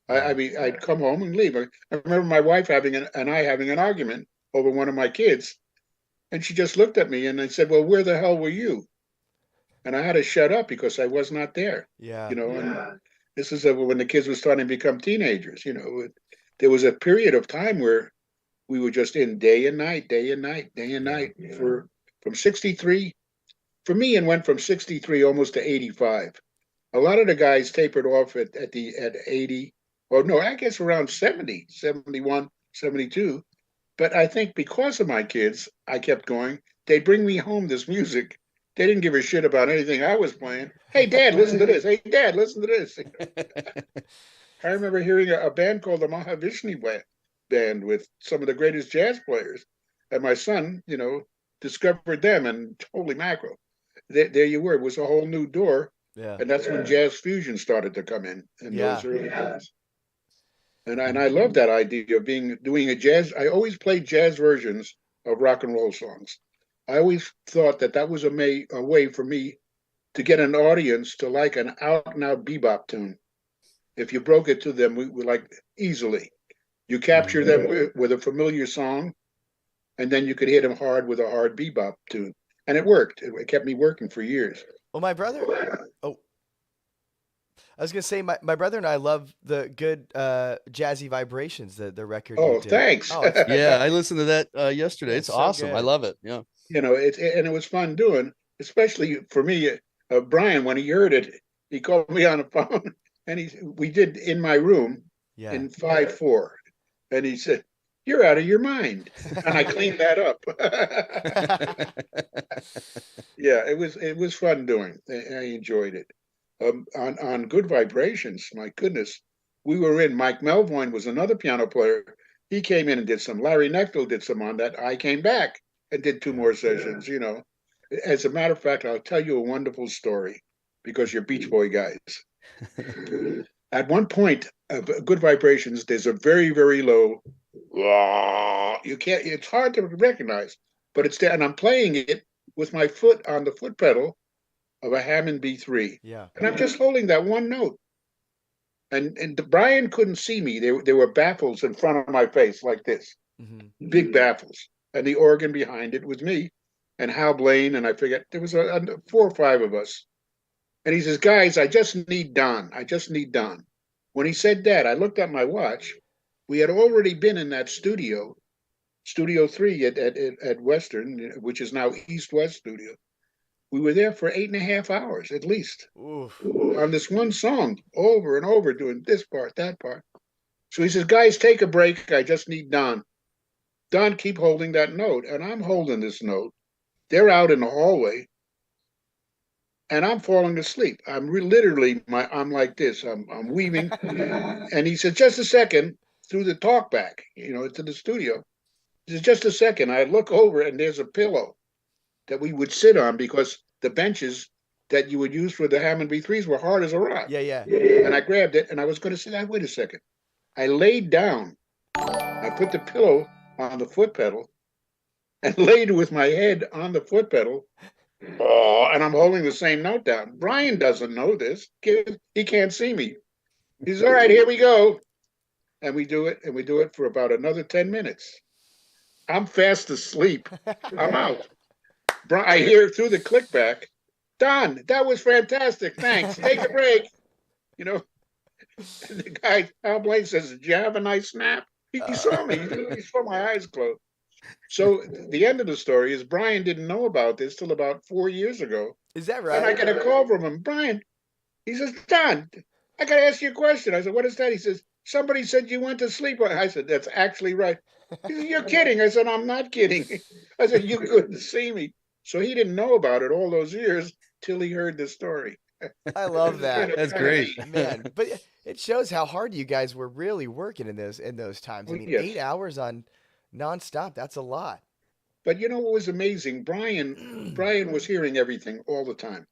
I'd come home and leave. I remember my wife and I having an argument over one of my kids, and she just looked at me and I said, "Well, where the hell were you?" And I had to shut up because I was not there. Yeah. And this is when the kids were starting to become teenagers. There was a period of time where we were just in day and night from 63 for me, and went from 63 almost to 85. A lot of the guys tapered off at 80, or no, I guess around 70, 71, 72. But I think because of my kids, I kept going. They'd bring me home this music. They didn't give a shit about anything I was playing. Hey, Dad, listen to this. Hey, Dad, listen to this. I remember hearing a band called the Mahavishnu Band with some of the greatest jazz players. And my son, discovered them, and holy mackerel. There you were. It was a whole new door. Yeah. And that's when jazz fusion started to come in those early days. And I love that idea of doing a jazz. I always played jazz versions of rock and roll songs. I always thought that was a way for me to get an audience to like an out and out bebop tune. If you broke it to them, we like easily. You capture them with a familiar song, and then you could hit them hard with a hard bebop tune. And it worked. It kept me working for years. Well, my brother. Oh, I was gonna say my brother and I love the good jazzy vibrations, the record you Oh, did. thanks. Oh, it's Yeah, I listened to that yesterday. it's It's so awesome. I good. love it. Yeah. And it was fun doing, especially for me. Brian, when he heard it, he called me on the phone, and we did In My Room Yeah. in 5/4, and he said, "You're out of your mind," and I cleaned that up. Yeah, it was fun doing. I enjoyed it. On Good Vibrations, my goodness, we were in. Mike Melvoin was another piano player. He came in and did some. Larry Knechtel did some on that. I came back and did two more sessions. As a matter of fact, I'll tell you a wonderful story because you're Beach Boy guys. At one point, Good Vibrations, there's a very, very low. You can't. It's hard to recognize, but it's there, and I'm playing it with my foot on the foot pedal of a Hammond B3, Yeah. and I'm just holding that one note. And Brian couldn't see me. There were baffles in front of my face like this, big baffles, and the organ behind it was me, and Hal Blaine, and I forget there was four or five of us. And he says, "Guys, I just need Don. I just need Don." When he said that, I looked at my watch. We had already been in that studio, Studio 3 at Western, which is now East West Studio. We were there for 8.5 hours at least Oof. on this one song, over and over, doing this part, that part. So he says, "Guys, take a break. I just need Don." Don, keep holding that note. And I'm holding this note. They're out in the hallway, and I'm falling asleep. Literally, I'm like this. I'm weaving. And he says, "Just a second," through the talkback, to the studio. He says, "Just a second." I look over, and there's a pillow that we would sit on because the benches that you would use for the Hammond B3s were hard as a rock. Yeah, yeah. And I grabbed it, and I was going to sit down. Wait a second. I laid down. I put the pillow on the foot pedal and laid with my head on the foot pedal. Oh, and I'm holding the same note down. Brian doesn't know this. He can't see me. He says, "All right, here we go." And we do it, and we do it for about another 10 minutes. I'm fast asleep. I'm out. I hear through the clickback, "Don, that was fantastic. Thanks. Take a break." You know, and the guy, Al Blaine, says, "Did you have a nice nap?" He saw me. He saw my eyes closed. So the end of the story is Brian didn't know about this till about 4 years ago. Is that And I right? get a call from him. "Brian," he says, "Don, I got to ask you a question." I said, "What is that?" He says, "Somebody said you went to sleep." I said, "That's actually right." He said, "You're kidding." I said, "I'm not kidding." I said, "You couldn't see me." So he didn't know about it all those years till he heard the story. I love that. That's great. Man, but it shows how hard you guys were really working in those times. I Oh, mean, yes. 8 hours on nonstop, that's a lot. But you know what was amazing? Brian was hearing everything all the time.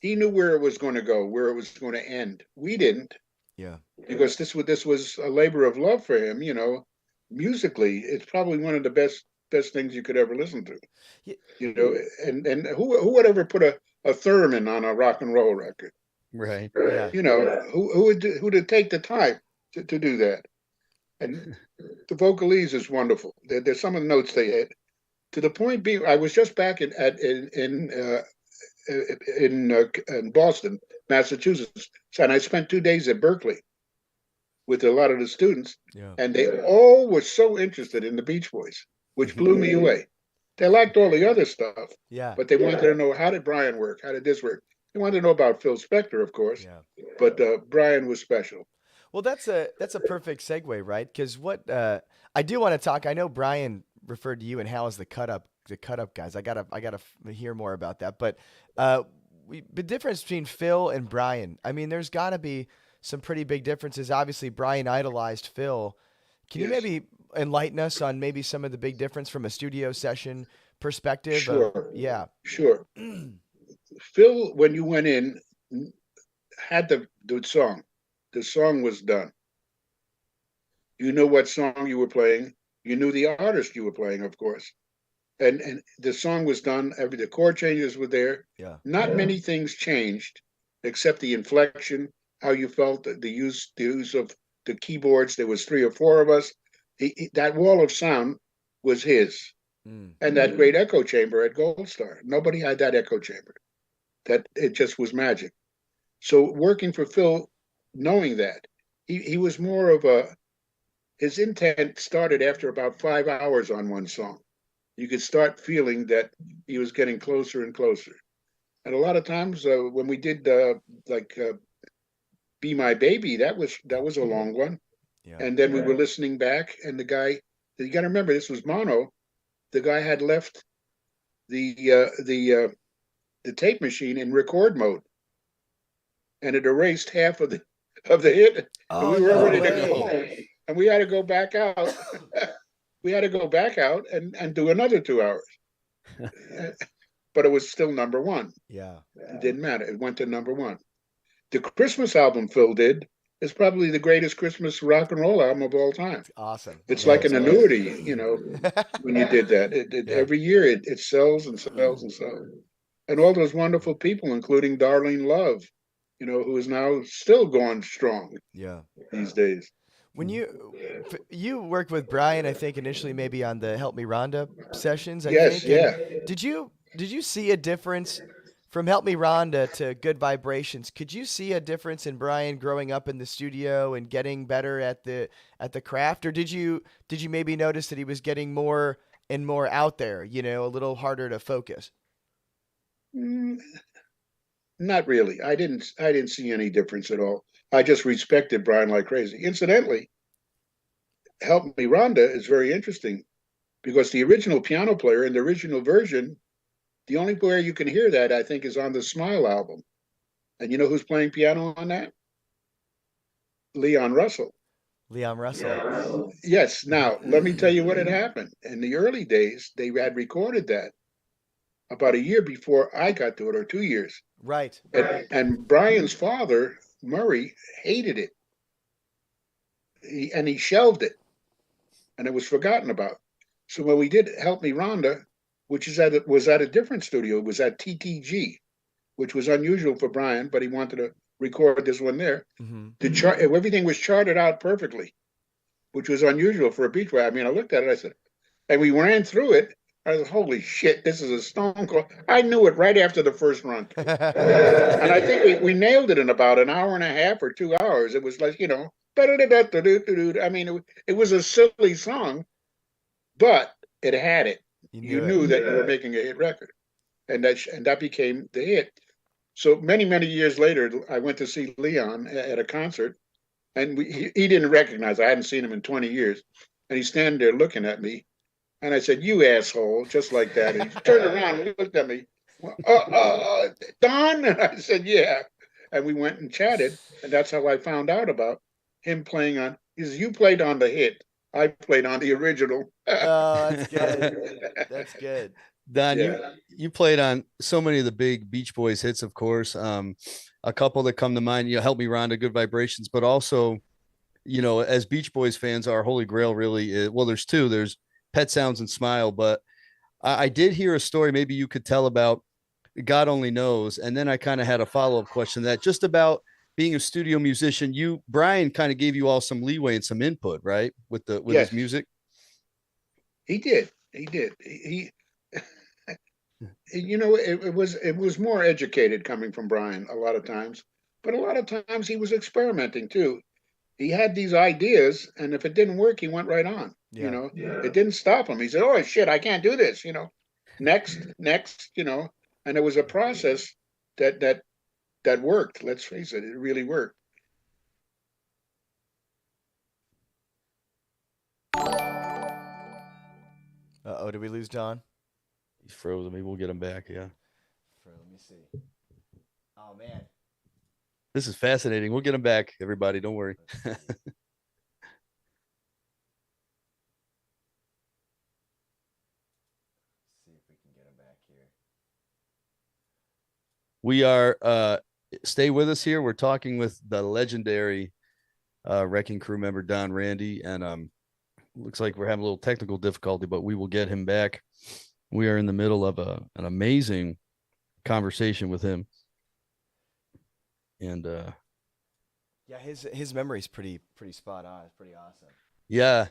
He knew where it was going to go, where it was going to end. We didn't, Yeah. because this was a labor of love for him. Musically, it's probably one of the best things you could ever listen to. Yeah. And who would ever put a theremin on a rock and roll record? Right. Yeah. Who'd take the time to do that? And the vocalese is wonderful. There's some of the notes they hit. To the point being, I was just back in Boston, Massachusetts, and I spent 2 days at Berkeley with a lot of the students, Yeah. and they all were so interested in the Beach Boys, which blew me away. They liked all the other stuff, Yeah. but they wanted to know, how did Brian work? How did this work? They wanted to know about Phil Spector, of course, Yeah. but Brian was special. Well, that's a perfect segue, right? Because what I do want to talk. I know Brian referred to you and Hal as the cut up guys. I gotta hear more about that. But the difference between Phil and Brian. I mean, there's got to be some pretty big differences. Obviously, Brian idolized Phil. Can you Yes. maybe enlighten us on maybe some of the big difference from a studio session perspective? Sure. Yeah. Sure. Phil, when you went in, had the song. The song was done. You knew what song you were playing. You knew the artist you were playing, of course. And the song was done. The chord changes were there. Yeah. Not many things changed, except the inflection, how you felt, the use of the keyboards. There was 3 or 4 of us. That wall of sound was his. And that great echo chamber at Gold Star. Nobody had that echo chamber. That it just was magic. So working for Phil, knowing that, he was more of his intent started after about 5 hours on one song. You could start feeling that he was getting closer and closer. And a lot of times when we did Be My Baby, that was a long one. Yeah. And then we were listening back, and the guy, you got to remember, this was mono. The guy had left the tape machine in record mode, and it erased half of the hit. And we were ready to go, and we had to go back out. We had to go back out and do another 2 hours. But it was still number one. Yeah. It didn't matter. It went to number one. The Christmas album Phil did is probably the greatest Christmas rock and roll album of all time. Awesome. It's like an annuity, when you did that. Every year it sells and sells and sells. And all those wonderful people, including Darlene Love, who is now still going strong these days. When you worked with Brian, I think initially maybe on the Help Me Rhonda sessions. I think. Yeah. Did you see a difference from Help Me Rhonda to Good Vibrations? Could you see a difference in Brian growing up in the studio and getting better at the craft, or did you maybe notice that he was getting more and more out there? A little harder to focus. Not really. I didn't see any difference at all. I just respected Brian like crazy. Incidentally, Help Me Rhonda is very interesting because the original piano player in the original version, the only where you can hear that, I think, is on the Smile album. And you know who's playing piano on that? Leon Russell. Leon Russell. Yes. Now, let me tell you what had happened. In the early days, they had recorded that about a year before I got to it, or 2 years. Right. And Brian's father, Murray, hated it. He shelved it. And it was forgotten about. So when we did Help Me Rhonda, which was at a different studio, it was at TTG, which was unusual for Brian, but he wanted to record this one there. Mm-hmm. Everything was charted out perfectly, which was unusual for a Beach Boy. I mean, I looked at it, I said, and we ran through it. I was, holy shit, this is a stone cold. I knew it right after the first run. And I think we nailed it in about an hour and a half or 2 hours. It was like, I mean, it was a silly song, but it had it. You knew that you were making a hit record. And that became the hit. So many, many years later, I went to see Leon at a concert, and he didn't recognize. I hadn't seen him in 20 years. And he's standing there looking at me. And I said, "You asshole," just like that. And he turned around and looked at me. Don? And I said, "Yeah." And we went and chatted. And that's how I found out about him playing on. He says, "You played on the hit. I played on the original." Oh, that's good. That's good. Don, you played on so many of the big Beach Boys hits, of course. A couple that come to mind, Help Me Rhonda, Good Vibrations, but also, as Beach Boys fans, our holy grail really is, well, there's two. There's Pet Sounds and Smile, but I did hear a story maybe you could tell about God Only Knows, and then I kind of had a follow-up question that just about being a studio musician. Brian kind of gave you all some leeway and some input, right, with his music. He did. He it was more educated coming from Brian a lot of times, but a lot of times he was experimenting too. He had these ideas, and if it didn't work, he went right on. It didn't stop him. He said, "Oh shit, I can't do this." Next, and it was a process that worked. Let's face it, it really worked. Uh-oh, did we lose Don? He's frozen. Maybe we'll get him back. Yeah. Let me see. Oh man. This is fascinating. We'll get him back, everybody. Don't worry. We are stay with us here. We're talking with the legendary Wrecking Crew member Don Randi, and looks like we're having a little technical difficulty, but we will get him back. We are in the middle of an amazing conversation with him, and Yeah, his memory's pretty spot on. It's pretty awesome. Yeah.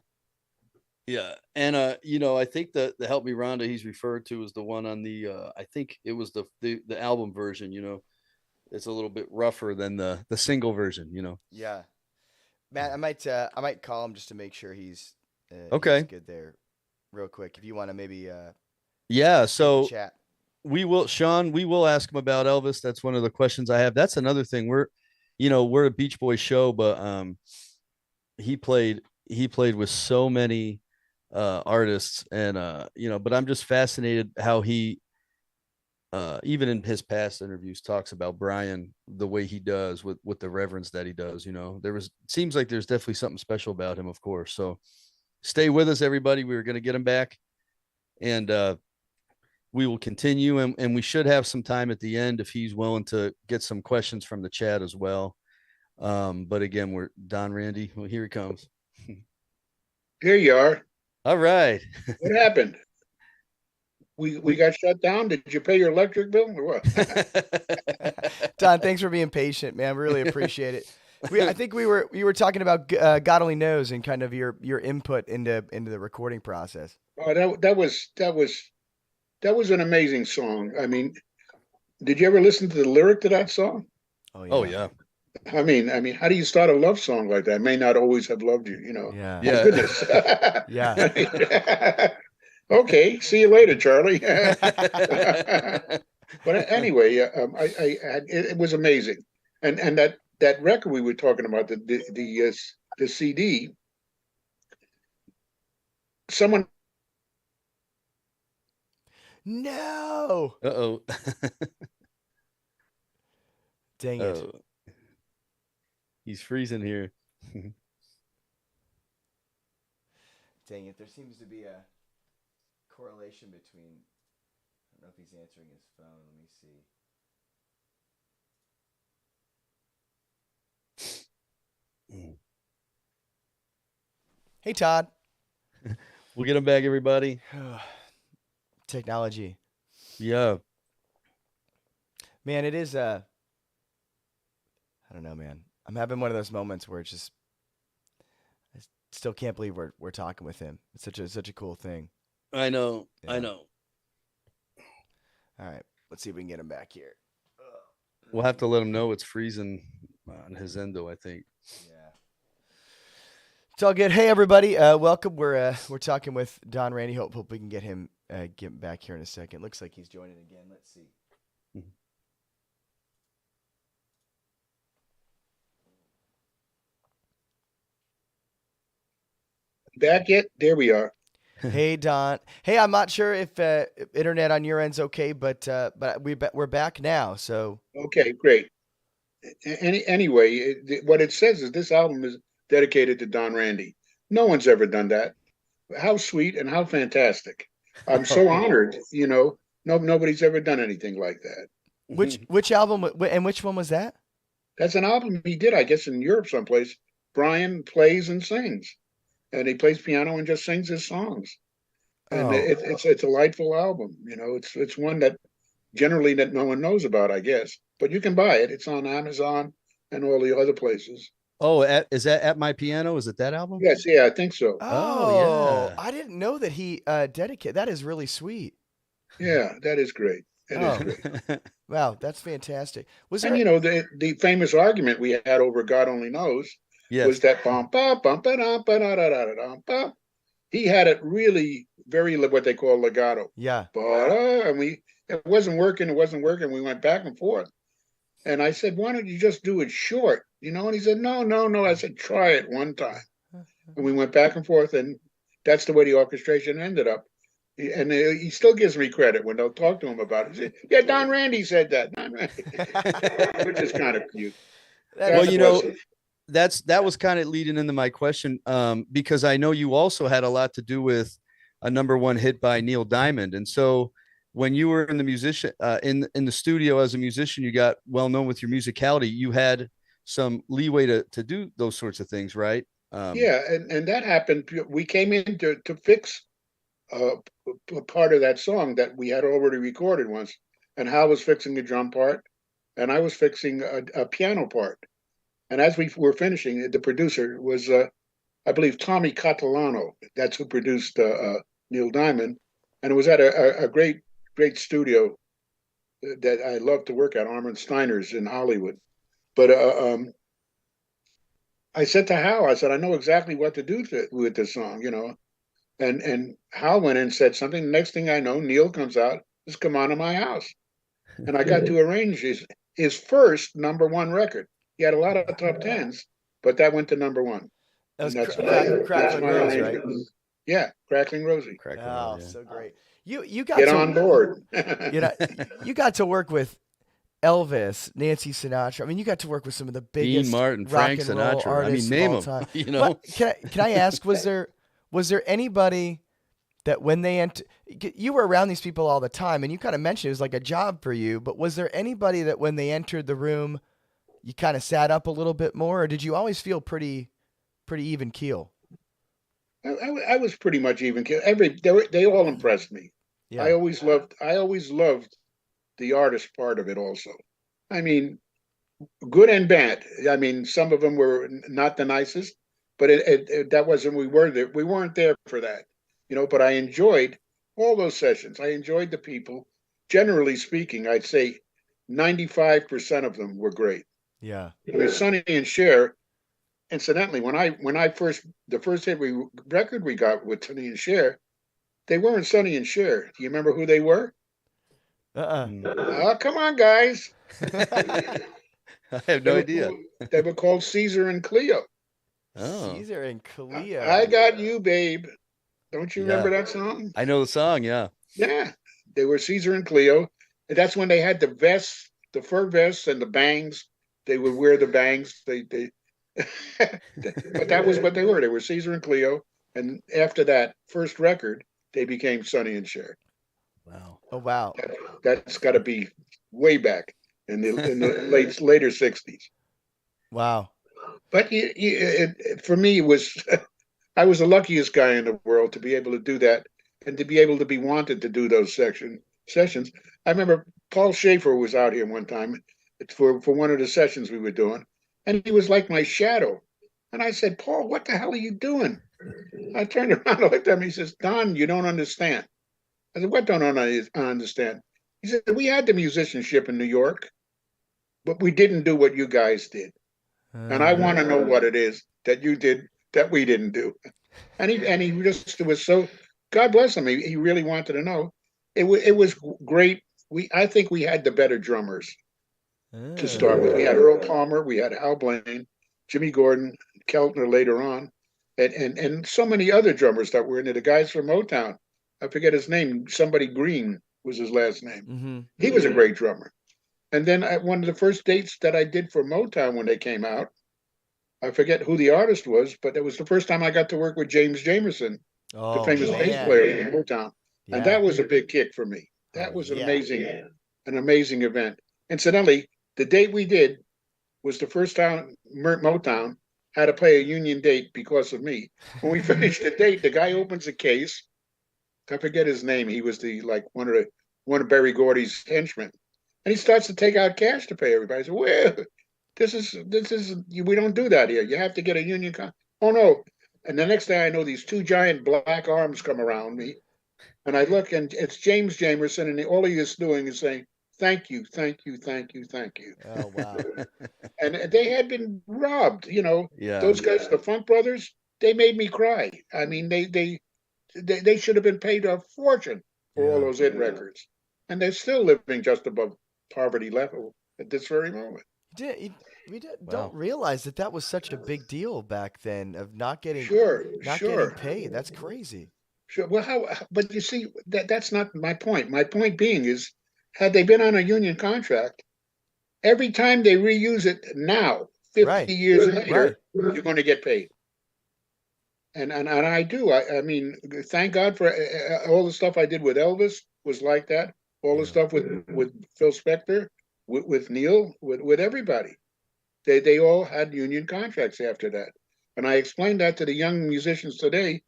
Yeah. And I think the Help Me Rhonda he's referred to is the one on the I think it was the album version. It's a little bit rougher than the single version. Yeah, Matt, I might call him just to make sure he's Okay. good there, real quick. If you want to maybe Yeah. in the So chat. we will ask him about Elvis. That's one of the questions I have. That's another thing. We're a Beach Boys show, but he played with so many artists, and but I'm just fascinated how he even in his past interviews talks about Brian the way he does with the reverence that he does. Seems like there's definitely something special about him, of course. So stay with us, everybody. We were going to get him back, and we will continue, and we should have some time at the end if he's willing to get some questions from the chat as well. But again, we're Don Randy. Well, here he comes. Here you are. All right. What happened? We got shut down. Did you pay your electric bill or what? Don, thanks for being patient, man. Really appreciate it. I think we were talking about God Only Knows and kind of your input into the recording process. Oh, that was an amazing song. I mean, did you ever listen to the lyric to that song? Oh yeah. Oh yeah. I mean, how do you start a love song like that? May not always have loved you, Yeah. My Yeah. goodness. Yeah. Okay, see you later, Charlie. But anyway, it was amazing, and that record we were talking about, the CD. Someone No. Uh-oh. Dang it. Oh. He's freezing here. Dang it. There seems to be a correlation between. I don't know if he's answering his phone. Let me see. Hey, Todd. We'll get him back, everybody. Technology. Yeah. Man, it is I don't know, man. I'm having one of those moments where it's just I still can't believe we're talking with him. It's such a cool thing. I know. Yeah. I know. All right. Let's see if we can get him back here. We'll have to let him know it's freezing on his end, though, I think. Yeah. It's all good. Hey, everybody. Welcome. We're talking with Don Randy. Hope we can get him back here in a second. Looks like he's joining again. Let's see. back yet? There we are. Hey, Don. Hey, I'm not sure if internet on your end's okay, but we're back now. So Okay, great. Anyway, what it says is this album is dedicated to Don Randy. No one's ever done that. How sweet and how fantastic! I'm so honored. Nobody's ever done anything like that. which album and which one was that? That's an album he did, I guess, in Europe someplace. Brian plays and sings, and he plays piano and just sings his songs. And Oh. it's a delightful album. It's one that generally that no one knows about, I guess. But you can buy it. It's on Amazon and all the other places. Oh, is that At My Piano? Is it that album? Yes, yeah, I think so. Oh, yeah. I didn't know that he dedicated. That is really sweet. Yeah, that is great. It is great. Wow, that's fantastic. Was And there? the famous argument we had over God Only Knows Yes. was that bum ba bum ba dum ba da da da da dum ba. He had it really very what they call legato. Yeah. And it wasn't working. It wasn't working. We went back and forth. And I said, why don't you just do it short? And he said, no. I said, try it one time. And we went back and forth, and that's the way the orchestration ended up. And he still gives me credit when they'll talk to him about it. He said, yeah, Don Randy said that. Don Randy. Which is kind of cute. Well, that was kind of leading into my question, because I know you also had a lot to do with a #1 hit by Neil Diamond. And so when you were in the studio as a musician, you got well known with your musicality. You had some leeway to do those sorts of things, right? Yeah, and that happened. We came in to fix a part of that song that we had already recorded once, and Hal was fixing the drum part, and I was fixing a piano part. And as we were finishing, the producer was, I believe, Tommy Catalano. That's who produced Neil Diamond. And it was at a great studio that I love to work at, Armin Steiner's in Hollywood. But I said to Hal, I said, I know exactly what to do with this song, you know. And Hal went in and said something. Next thing I know, Neil comes out, just come on to my house. And I got to arrange his first #1 record. He had a lot of top tens, but that went to #1. That was And that's Crackling my Rose, right? arrangement. Yeah, Crackling Rosie. Oh, Yeah. so great. You got Get to on board. you know you got to work with Elvis, Nancy Sinatra. I mean, you got to work with some of the biggest Dean Martin, rock Frank and roll Sinatra. I artists mean, name of all them. time. You know, But can I ask, was there anybody that when they you were around these people all the time, and you kind of mentioned it was like a job for you, but was there anybody that when they entered the room, you kind of sat up a little bit more, or did you always feel pretty even keel? I was pretty much even. They all impressed me. Yeah. I always loved the artist part of it also. I mean, good and bad. I mean, some of them were not the nicest, but that wasn't, we weren't there for that, you know, but I enjoyed all those sessions. I enjoyed the people. Generally speaking, I'd say 95% of them were great. Yeah. I mean, Sonny and Cher, incidentally, the first record we got with Sonny and Cher, they weren't Sonny and Cher. Do you remember who they were? Oh, come on, guys. I have no idea. They were called Caesar and Cleo. Oh, Caesar and Cleo. I got you, babe. Don't you Yeah. remember that song? I know the song. Yeah. Yeah. They were Caesar and Cleo. And that's when they had the vests, the fur vests and the bangs. They would wear the bangs. But that was what they were. They were Caesar and Cleo. And after that first record, they became Sonny and Cher. Wow. Oh wow. That's got to be way back in the later 60s. Wow. But for me, it was I was the luckiest guy in the world to be able to do that and to be able to be wanted to do those sessions. I remember Paul Schaefer was out here one time for one of the sessions we were doing, and he was like my shadow. And I said, Paul, what the hell are you doing? I turned around and looked at him. He says, Don, you don't understand. I said, what don't I understand? He said, we had the musicianship in New York, but we didn't do what you guys did. And I want to know what it is that you did that we didn't do. And he just was so, God bless him. He really wanted to know. It was great. I think we had the better drummers to start with. We had Earl Palmer, we had Al Blaine, Jimmy Gordon, Keltner later on, and so many other drummers that were in it. The guys from Motown, I forget his name, somebody Green was his last name. Mm-hmm. He was a great drummer. And then one of the first dates that I did for Motown when they came out, I forget who the artist was, but it was the first time I got to work with James Jamerson, the famous bass player in Motown. Yeah. And that was a big kick for me. That was an amazing event. Incidentally, the date we did was the first time Motown had to play a union date because of me. When we finished the date, the guy opens a case. I forget his name. He was one of Berry Gordy's henchmen. And he starts to take out cash to pay everybody. I said, well, this is we don't do that here. You have to get a union Oh no. And the next day I know these two giant black arms come around me. And I look and it's James Jamerson, and all he is doing is saying, thank you, thank you, thank you, thank you. Oh wow. And they had been robbed, you know. Yeah. Those guys, the Funk Brothers, they made me cry. I mean, they should have been paid a fortune for all those hit records. And they're still living just above poverty level at this very moment. Don't realize that was such a big deal back then of not getting getting paid. That's crazy. Sure. Well, but you see, that's not my point. My point being is, had they been on a union contract, every time they reuse it now, 50 years later, you're going to get paid. And I do. I mean, thank God for all the stuff I did with Elvis was like that. All the stuff with Phil Spector, with Neil, with everybody. They all had union contracts after that. And I explained that to the young musicians today.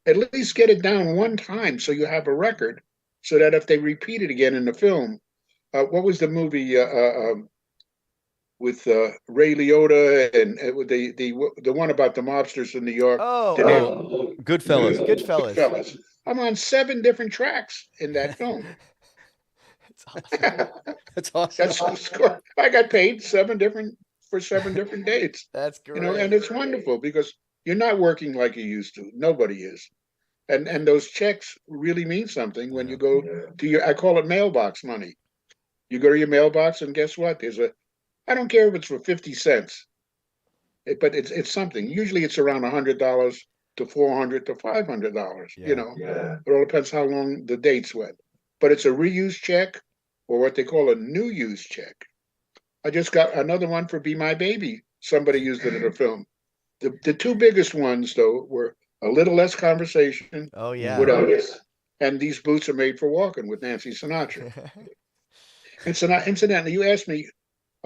At least get it down one time so you have a record, so that if they repeat it again in the film, what was the movie? with Ray Liotta and with the one about the mobsters in New York. Oh, De Niro. Oh, Goodfellas. Goodfellas. Goodfellas. I'm on 7 different tracks in that film. It's awesome. That's awesome. That's the score. I got paid 7 different dates. That's You know, and great. it's wonderful because you're not working like you used to. Nobody is. And those checks really mean something when you go to your, I call it mailbox money. You go to your mailbox and guess what? I don't care if it's for 50 cents, but it's something. Usually it's around $100 to $400 to $500. Yeah. It all depends how long the dates went. But it's a reuse check or what they call a new use check. I just got another one for Be My Baby. Somebody used it in a film. The two biggest ones though were A Little Less Conversation Oh yeah. with Elvis, and These Boots Are Made for Walking with Nancy Sinatra. And so, incidentally, you asked me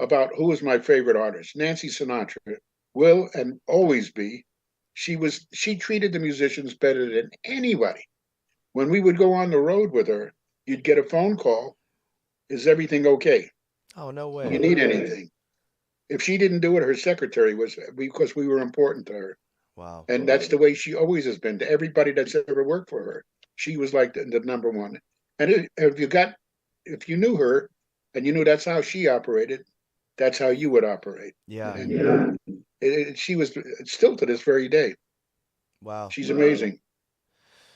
about who was my favorite artist. Nancy Sinatra will and always be. She treated the musicians better than anybody. When we would go on the road with her, you'd get a phone call. Is everything okay? Oh no You way. need anything? If she didn't do it, her secretary was, because we were important to her. Wow. And that's the way she always has been to everybody that's ever worked for her. She was like the number one. And if you knew her and you knew that's how she operated, that's how you would operate. Yeah. And she was still to this very day. Wow. She's amazing.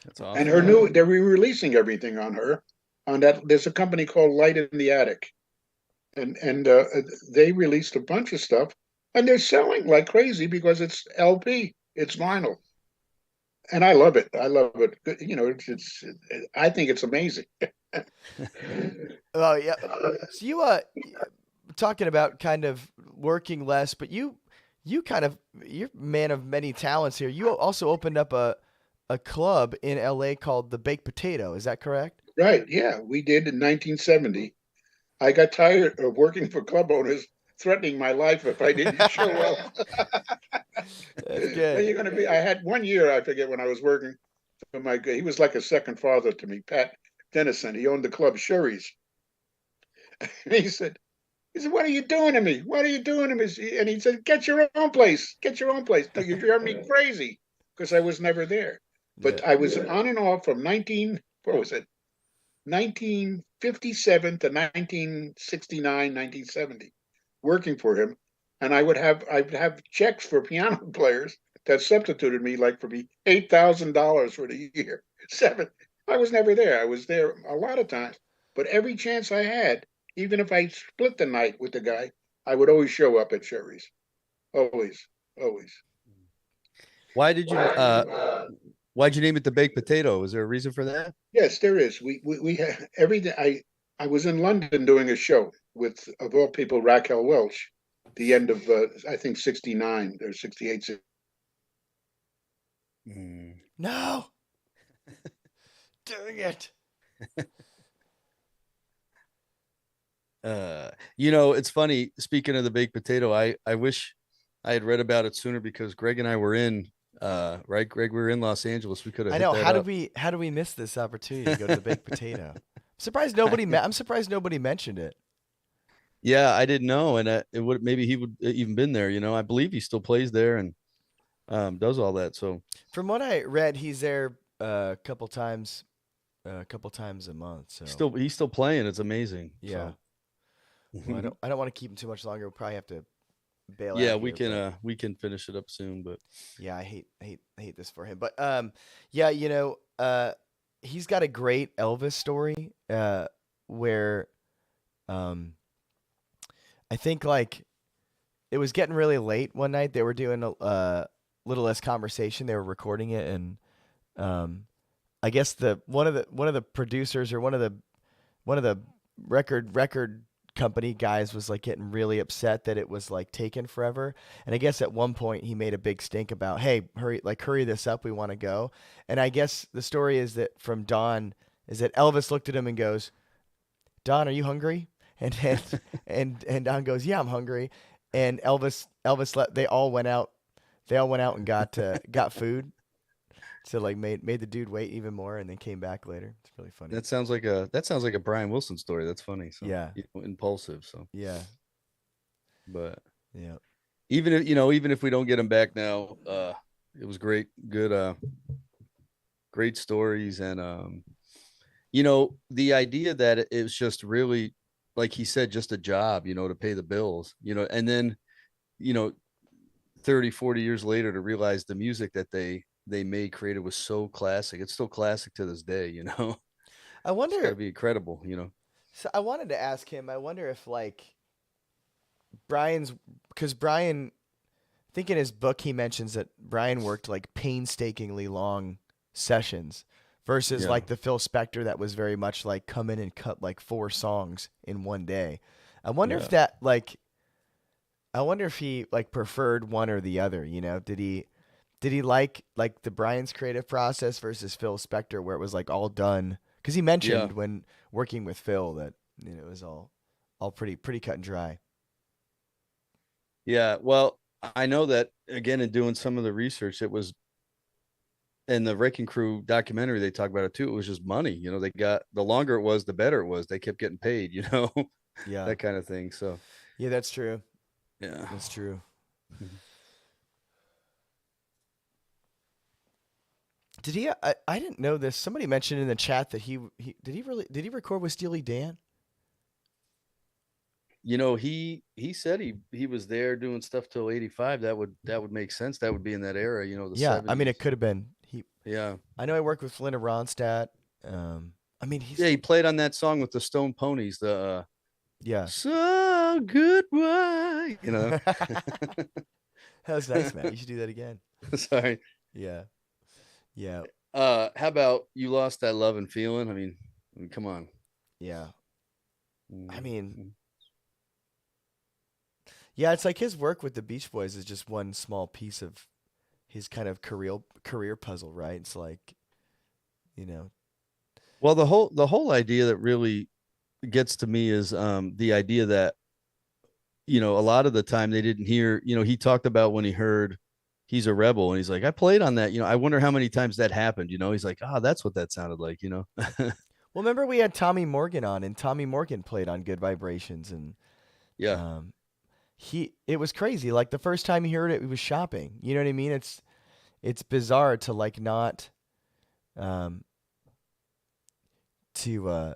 That's awesome. And they're re-releasing everything on her. On that, there's a company called Light in the Attic, and they released a bunch of stuff, and they're selling like crazy because it's LP, it's vinyl, and I love it. I love it. You know, I think it's amazing. Oh yeah. So you talking about kind of working less, but you're a man of many talents here. You also opened up a club in LA called the Baked Potato. Is that correct? Right? Yeah, we did in 1970. I got tired of working for club owners threatening my life if I didn't show up. That's good. You're gonna be. I had 1 year. I forget when I was working for my. He was like a second father to me, Pat Dennison. He owned the club Shirley's. And he said, "What are you doing to me? What are you doing to me?" And he said, "Get your own place. Get your own place. No, you're driving me crazy," because I was never there. But Yeah. I was on and off from 1957 to 1969, 1970, working for him. And I'd have checks for piano players that substituted me, like for me, $8,000 for the year. I was never there. I was there a lot of times, but every chance I had, even if I split the night with the guy, I would always show up at Sherry's. Always, always. Why'd you name it the baked potato? Is there a reason for that? Yes, there is. We had everything. I was in London doing a show with, of all people, Raquel Welch, the end of I think 69 or 68. No. Dang it. It's funny. Speaking of the baked potato, I wish I had read about it sooner because Greg and I were in right, Greg, we were in Los Angeles. We could have. I know. How did we miss this opportunity to go to the Baked Potato? I'm surprised nobody mentioned it. Yeah, I didn't know, and it would maybe he would even been there. I believe he still plays there and does all that. So from what I read, he's there a couple times a month. So he's still playing. It's amazing. Yeah. So. Well, I don't want to keep him too much longer. We'll probably have to bail Yeah, out. we can finish it up soon, but yeah, I hate this for him. But yeah, he's got a great Elvis story where I think like it was getting really late one night. They were doing a Little Less Conversation. They were recording it, and I guess one of the producers or one of the record company guys was like getting really upset that it was like taking forever. And I guess at one point he made a big stink about, hey, hurry this up, we want to go. And I guess the story is that from Don is that Elvis looked at him and goes, "Don, are you hungry?" And and Don goes, "Yeah, I'm hungry." And Elvis they all went out and got food. So like made the dude wait even more, and then came back later. It's really funny. that sounds like a Brian Wilson story. That's funny. So Yeah. impulsive. So Yeah. But Yeah. even if even if we don't get him back now, it was great, good, great stories, and the idea that it was just really, like he said, just a job, to pay the bills, and then you know 30, 40 years later to realize the music that they made, created, was so classic. It's still classic to this day. I It's got to wonder. be incredible. So I wanted to ask him. I wonder if like Brian's, because Brian, I think in his book he mentions that Brian worked like painstakingly long sessions versus Yeah, like the Phil Spector that was very much like come in and cut like 4 songs in one day. I wonder if yeah. that like I wonder if he like preferred one or the other, Did he like the Brian's creative process versus Phil Spector where it was like all done? Cuz he Yeah. mentioned when working with Phil that it was all pretty cut and dry. Yeah. Well, I know that, again, in doing some of the research, it was in the Wrecking Crew documentary, they talk about it too. It was just money. They got, the longer it was, the better it was. They kept getting paid, Yeah. that kind of thing. So, Yeah, that's true. yeah. That's true. Mhm. Did he? I didn't know this. Somebody mentioned in the chat that he did he record with Steely Dan? He said he was there doing stuff till 85. That would make sense. That would be in that era, the Yeah, I mean 70s. it could have been he. Yeah. I know I worked with Linda Ronstadt. I mean Yeah, he's he played on that song with the Stone Ponies, the yeah. so goodbye. That was nice, man. You should do that again. Sorry. Yeah, yeah, How about You Lost That Love and Feeling? I mean, come on. yeah. I mean, Mhm. yeah. It's like his work with the Beach Boys is just one small piece of his kind of career puzzle, right? It's like you know, Well, the whole idea that really gets to me is the idea that a lot of the time they didn't hear. He talked about when he heard He's a Rebel, and he's like, I played on that. I wonder how many times that happened. He's like, that's what that sounded like. well, remember we had Tommy Morgan on, and Tommy Morgan played on Good Vibrations, and Yeah. um, it was crazy. Like the first time he heard it, he was shopping. You know what I mean? It's bizarre to like not um to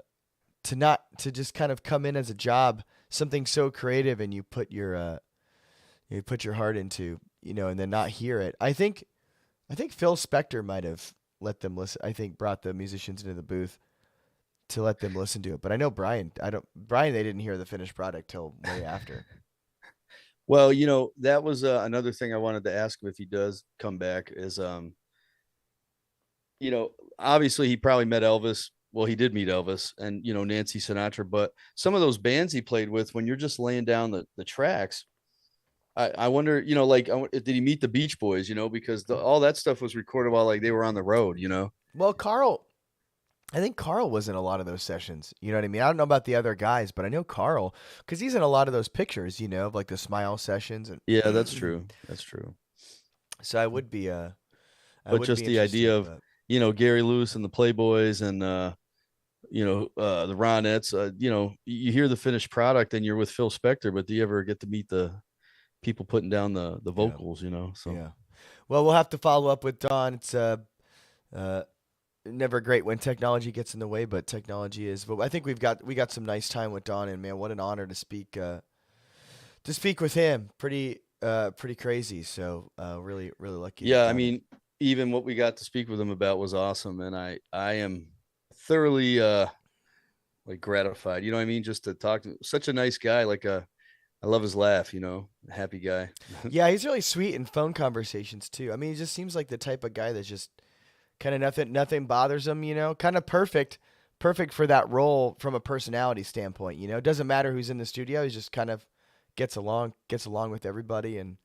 not to just kind of come in as a job, something so creative, and you put your heart into, and then not hear it. I think Phil Spector might have let them listen. I think brought the musicians into the booth to let them listen to it. But I know Brian they didn't hear the finished product till way after. Well, that was another thing I wanted to ask him if he does come back is, obviously he probably met Elvis. Well, he did meet Elvis and, Nancy Sinatra, but some of those bands he played with, when you're just laying down the tracks, I wonder, like, did he meet the Beach Boys, because all that stuff was recorded while like they were on the road. Well, I think Carl was in a lot of those sessions. You know what I mean? I don't know about the other guys, but I know Carl because he's in a lot of those pictures, of like the Smile sessions, and Yeah, that's true. That's true. so I would be I But would just be the idea interested. of, But Gary Lewis and the Playboys and, the Ronettes, you hear the finished product and you're with Phil Spector, but do you ever get to meet the people putting down the yeah, vocals? So yeah. Well, we'll have to follow up with Don. It's uh, never great when technology gets in the way, but technology is. But I think we got some nice time with Don, and man, what an honor to speak with him. Pretty crazy. So really really lucky. yeah, I mean, even what we got to speak with him about was awesome, and I am thoroughly like gratified. You know what I mean? Just to talk to such a nice guy. Like, I love his laugh. Happy guy. Yeah, he's really sweet in phone conversations too. I mean, he just seems like the type of guy that's just kind of nothing bothers him. Kind of perfect for that role from a personality standpoint. It doesn't matter who's in the studio. He just kind of gets along with everybody, and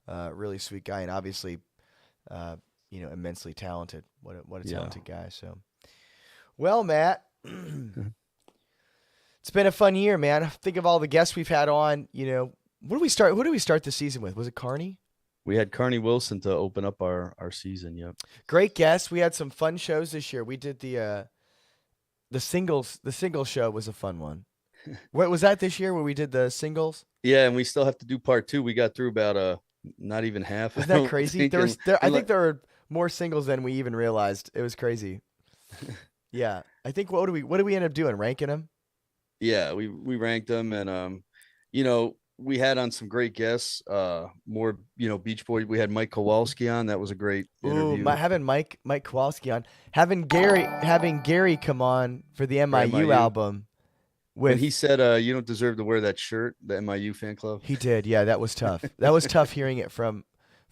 really sweet guy, and obviously, immensely talented. What a Yeah. talented guy. So, well, Matt. It's been a fun year, man. Think of all the guests we've had on. What do we start? Who do we start the season with? Was it Carney? We had Carney Wilson to open up our season. Yep. Great guests. We had some fun shows this year. We did the singles. The single show was a fun one. What was that this year where we did the singles? Yeah, and we still have to do part 2. We got through about not even half. I Isn't that don't crazy? think, I think there were more singles than we even realized. It was crazy. Yeah. I think what do we end up doing? Ranking them? yeah, we ranked them, and you know, we had on some great guests. More, Beach Boy. We had Mike Kowalski on. That was a great Ooh, interview having Mike Kowalski on, having Gary come on for the for MIU MIU. album And with he said, "You don't deserve to wear that shirt." The MIU fan club. he did. Yeah, that was tough. That was tough hearing it from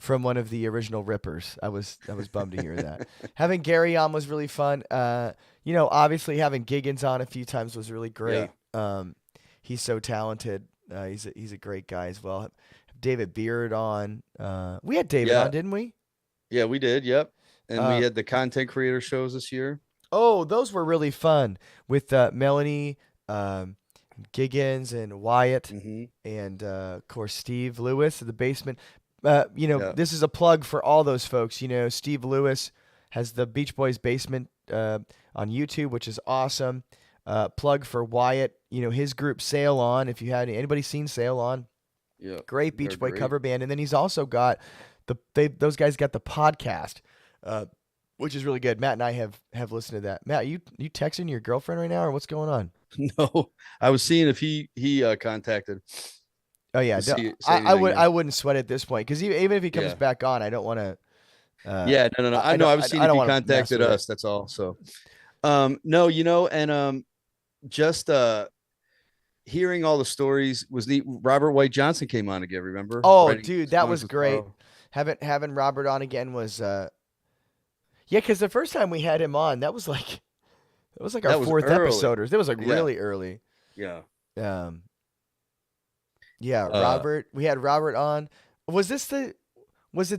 one of the original Rippers. I was bummed to hear that. Having Gary on was really fun. Obviously having Giggins on a few times was really great. He's so talented. He's a great guy as well. David Beard on. We had David Yeah. on, didn't we? Yeah, we did. Yep. And Uh, we had the content creator shows this year. Oh, those were really fun with Melanie, Giggins, and Wyatt, Hmm. and of course Steve Lewis of the Basement. Yeah. This is a plug for all those folks. Steve Lewis has the Beach Boys Basement on YouTube, which is awesome. Plug for Wyatt. His group Sail On. If you had anybody seen Sail On, Yeah. great They're Beach Boy great. cover band. And then he's also got those guys got the podcast, which is really good. Matt and I have listened to that. Matt, you texting your girlfriend right now, or what's going on? No, I was seeing if he contacted. Oh yeah, to no, say I anything, would yeah. I wouldn't sweat it at this point because even if he comes Yeah. back on, I don't want to. Yeah, no. I know. I was seeing if don't he wanna mess contacted with it. us. That's all. So, no, and just hearing all the stories was neat. Robert White Johnson came on again. Remember? Oh, Writing dude, that songs was with great. Carl. Having Robert on again was yeah, because the first time we had him on, that was like our That was fourth early. episode, or it was like Yeah. really early. Yeah. Yeah, Robert. We had Robert on. Was it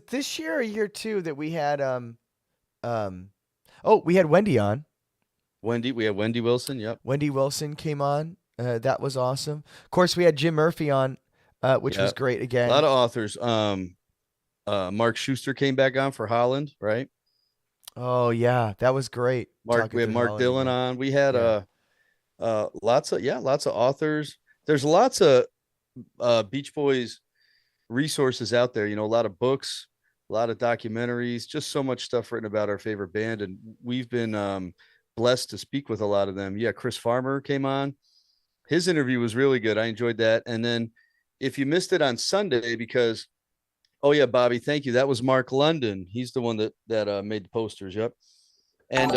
this year or year two that we had we had Wendy on. We had Wendy Wilson. Yep. Wendy Wilson came on. That was awesome. Of course, we had Jim Murphy on, which was Yeah. great A again. lot of authors. Mark Schuster came back on for Holland, right? Oh yeah, that was great. We had to Mark Holland Dillon again. on. We had Yeah. lots of authors. There's lots of Beach Boys resources out there. A lot of books, a lot of documentaries, just so much stuff written about our favorite band, and we've been blessed to speak with a lot of them. Yeah, Chris Farmer came on. His interview was really good. I enjoyed that. And then if you missed it on Sunday, because oh yeah, Bobby, thank you. That was Mark London. He's the one that made the posters. Yep. And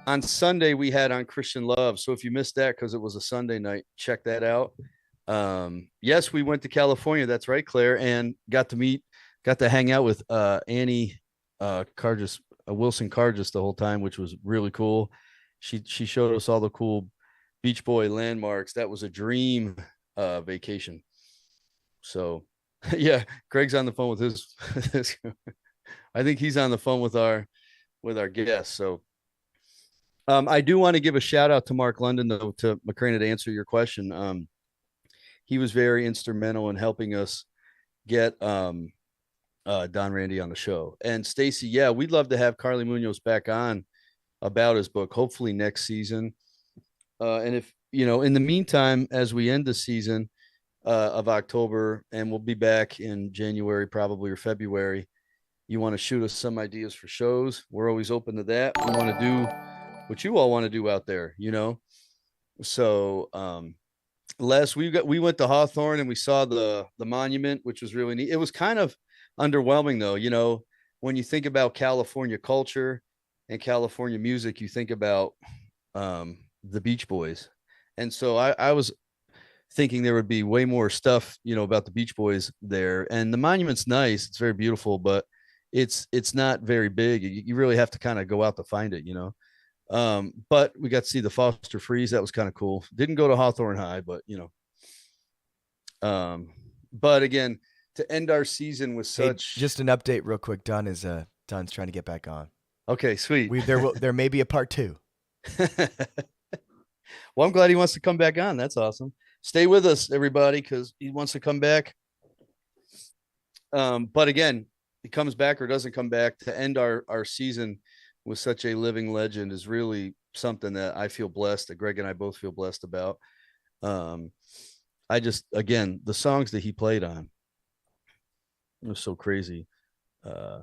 on Sunday we had on Christian Love. So if you missed that because it was a Sunday night, check that out. Yes, we went to California. That's right, Claire, and got to hang out with Annie Cargis, Wilson Cargis the whole time, which was really cool. She showed us all the cool Beach Boy landmarks. That was a dream vacation. So yeah, Greg's on the phone with his I think he's on the phone with our guests. So I do want to give a shout out to Mark London, though, to McCrana, to answer your question. He was very instrumental in helping us get Don Randi on the show. And Stacy, yeah, we'd love to have Carly Munoz back on about his book, hopefully next season. And if, in the meantime, as we end the season of October, and we'll be back in January, probably, or February, you want to shoot us some ideas for shows, we're always open to that. We want to do what you all want to do out there, So, Les, we went to Hawthorne and we saw the monument, which was really neat. It was kind of underwhelming though, when you think about California culture and California music, you think about the Beach Boys. And so I was thinking there would be way more stuff, about the Beach Boys there. And the monument's nice, it's very beautiful, but it's not very big. You really have to kind of go out to find it, but we got to see the Foster Freeze. That was kind of cool. Didn't go to Hawthorne High, but but again, to end our season with such Just an update real quick. Don's trying to get back on. okay, sweet. There may be a part 2. Well, I'm glad he wants to come back on. That's awesome. Stay with us, everybody, because he wants to come back. But again, he comes back or doesn't come back, to end our season with such a living legend is really something that I feel blessed, that Greg and I both feel blessed about. Um, I just, again, the songs that he played on, it was so crazy. Uh,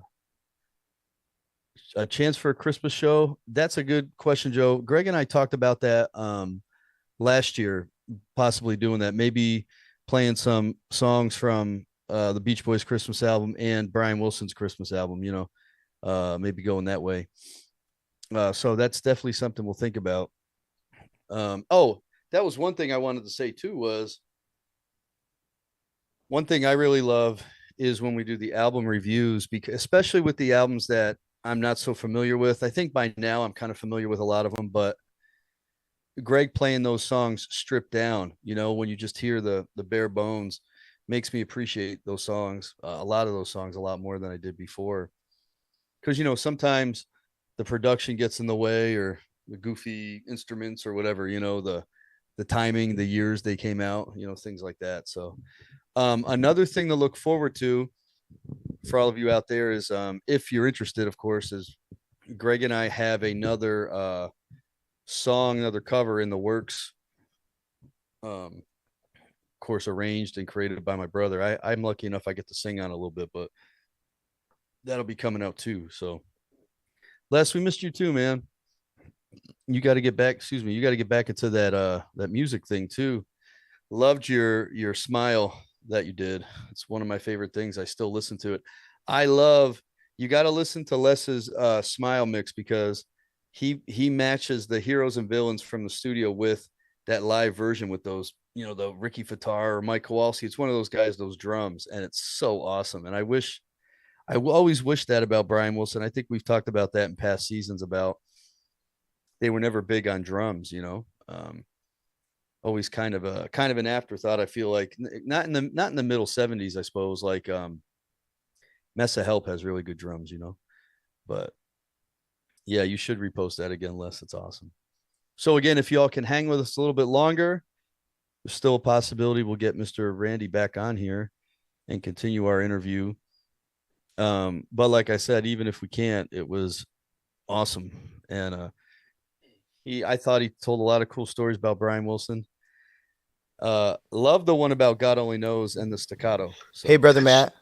a chance for a Christmas show. That's a good question, Joe. Greg and I talked about that last year, possibly doing that. Maybe playing some songs from the Beach Boys Christmas album and Brian Wilson's Christmas album. Maybe going that way. So that's definitely something we'll think about. Oh, that was one thing I wanted to say too. Was one thing I really love is when we do the album reviews, because especially with the albums that I'm not so familiar with. I think by now I'm kind of familiar with a lot of them, but Greg playing those songs stripped down, when you just hear the bare bones, makes me appreciate those songs, a lot of those songs, a lot more than I did before. Because sometimes the production gets in the way, or the goofy instruments, or whatever, the timing, the years they came out, things like that. So another thing to look forward to for all of you out there is, if you're interested, of course, is Greg and I have another song, another cover in the works. Of course, arranged and created by my brother. I'm lucky enough I get to sing on a little bit, but that'll be coming out too. So, Les, we missed you too, man. You got to get back. Excuse me. You got to get back into that music thing too. Loved your smile that you did. It's one of my favorite things. I still listen to it. You got to listen to Les's smile mix, because he matches the heroes and villains from the studio with that live version with those, the Ricky Fattar or Mike Kowalski. It's one of those guys, those drums, and it's so awesome. And I always wish that about Brian Wilson. I think we've talked about that in past seasons, about they were never big on drums, always kind of an afterthought. I feel like not in the middle 70s, I suppose. Like Mess of Help has really good drums, but yeah, you should repost that again, Les. It's awesome. So again, if y'all can hang with us a little bit longer, there's still a possibility we'll get Mr. Randy back on here and continue our interview. But like I said, even if we can't, it was awesome. And I thought he told a lot of cool stories about Brian Wilson. Love the one about God Only Knows and the staccato. So, Hey, brother Matt.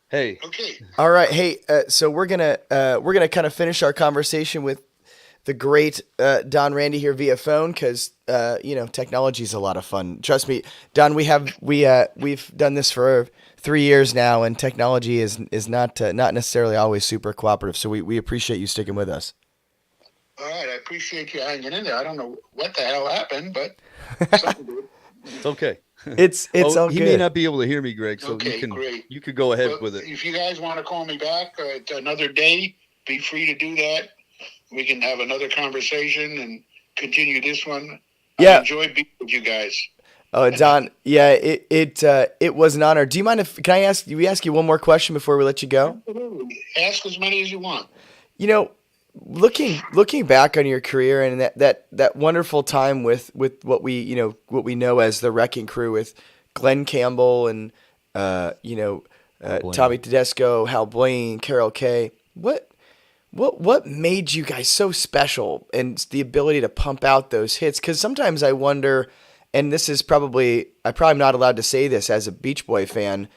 Hey. Okay. All right. Hey, so we're gonna kind of finish our conversation with the great Don Randi here via phone, because technology is a lot of fun. Trust me, Don. We've done this for 3 years now, and technology is not necessarily always super cooperative. So we appreciate you sticking with us. All right, I appreciate you hanging in there. I don't know what the hell happened, but something did. It's okay. It's all he good. may not be able to hear me, Greg. So Okay, great. You could go ahead Well, with it. if you guys want to call me back another day, be free to do that. We can have another conversation and continue this one. Yeah. I enjoyed being with you guys. Oh, Don. Yeah, it was an honor. Do you mind can I ask you one more question before we let you go? Absolutely. Ask as many as you want. Looking back on your career and that wonderful time with what we know as the Wrecking Crew, with Glenn Campbell and Tommy Tedesco, Hal Blaine, Carol Kay, what made you guys so special, and the ability to pump out those hits? Because sometimes I wonder, and this is I'm probably not allowed to say this as a Beach Boy fan,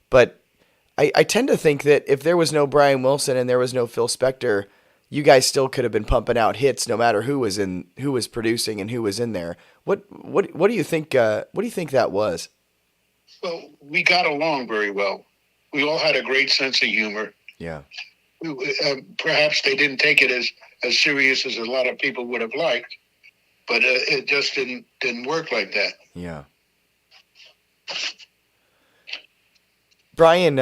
but I tend to think that if there was no Brian Wilson and there was no Phil Spector, you guys still could have been pumping out hits no matter who was producing and who was in there. What do you think? What do you think that was? Well, we got along very well. We all had a great sense of humor. Yeah. Perhaps they didn't take it as serious as a lot of people would have liked, but it just didn't work like that. Yeah. Brian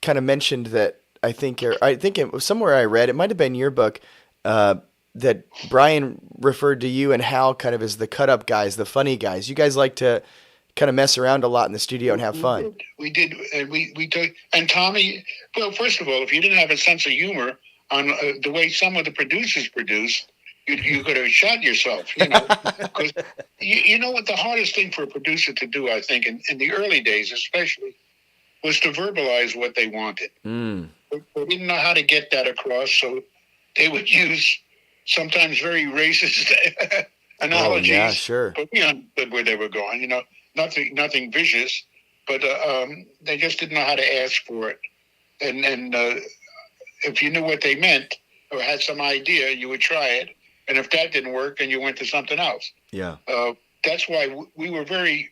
kind of mentioned that. I think it was somewhere I read, it might have been your book, that Brian referred to you and Hal kind of as the cut up guys, the funny guys. You guys like to kind of mess around a lot in the studio and have fun. We did, and we took, and Tommy. Well, first of all, if you didn't have a sense of humor on the way some of the producers produced, you could have shot yourself. Because you know what the hardest thing for a producer to do, I think, in the early days especially, was to verbalize what they wanted. They didn't know how to get that across, so they would use sometimes very racist analogies. yeah, sure. But we understood where they were going. Nothing vicious, but they just didn't know how to ask for it. And if you knew what they meant or had some idea, you would try it. And if that didn't work, then you went to something else. Yeah. That's why we were very.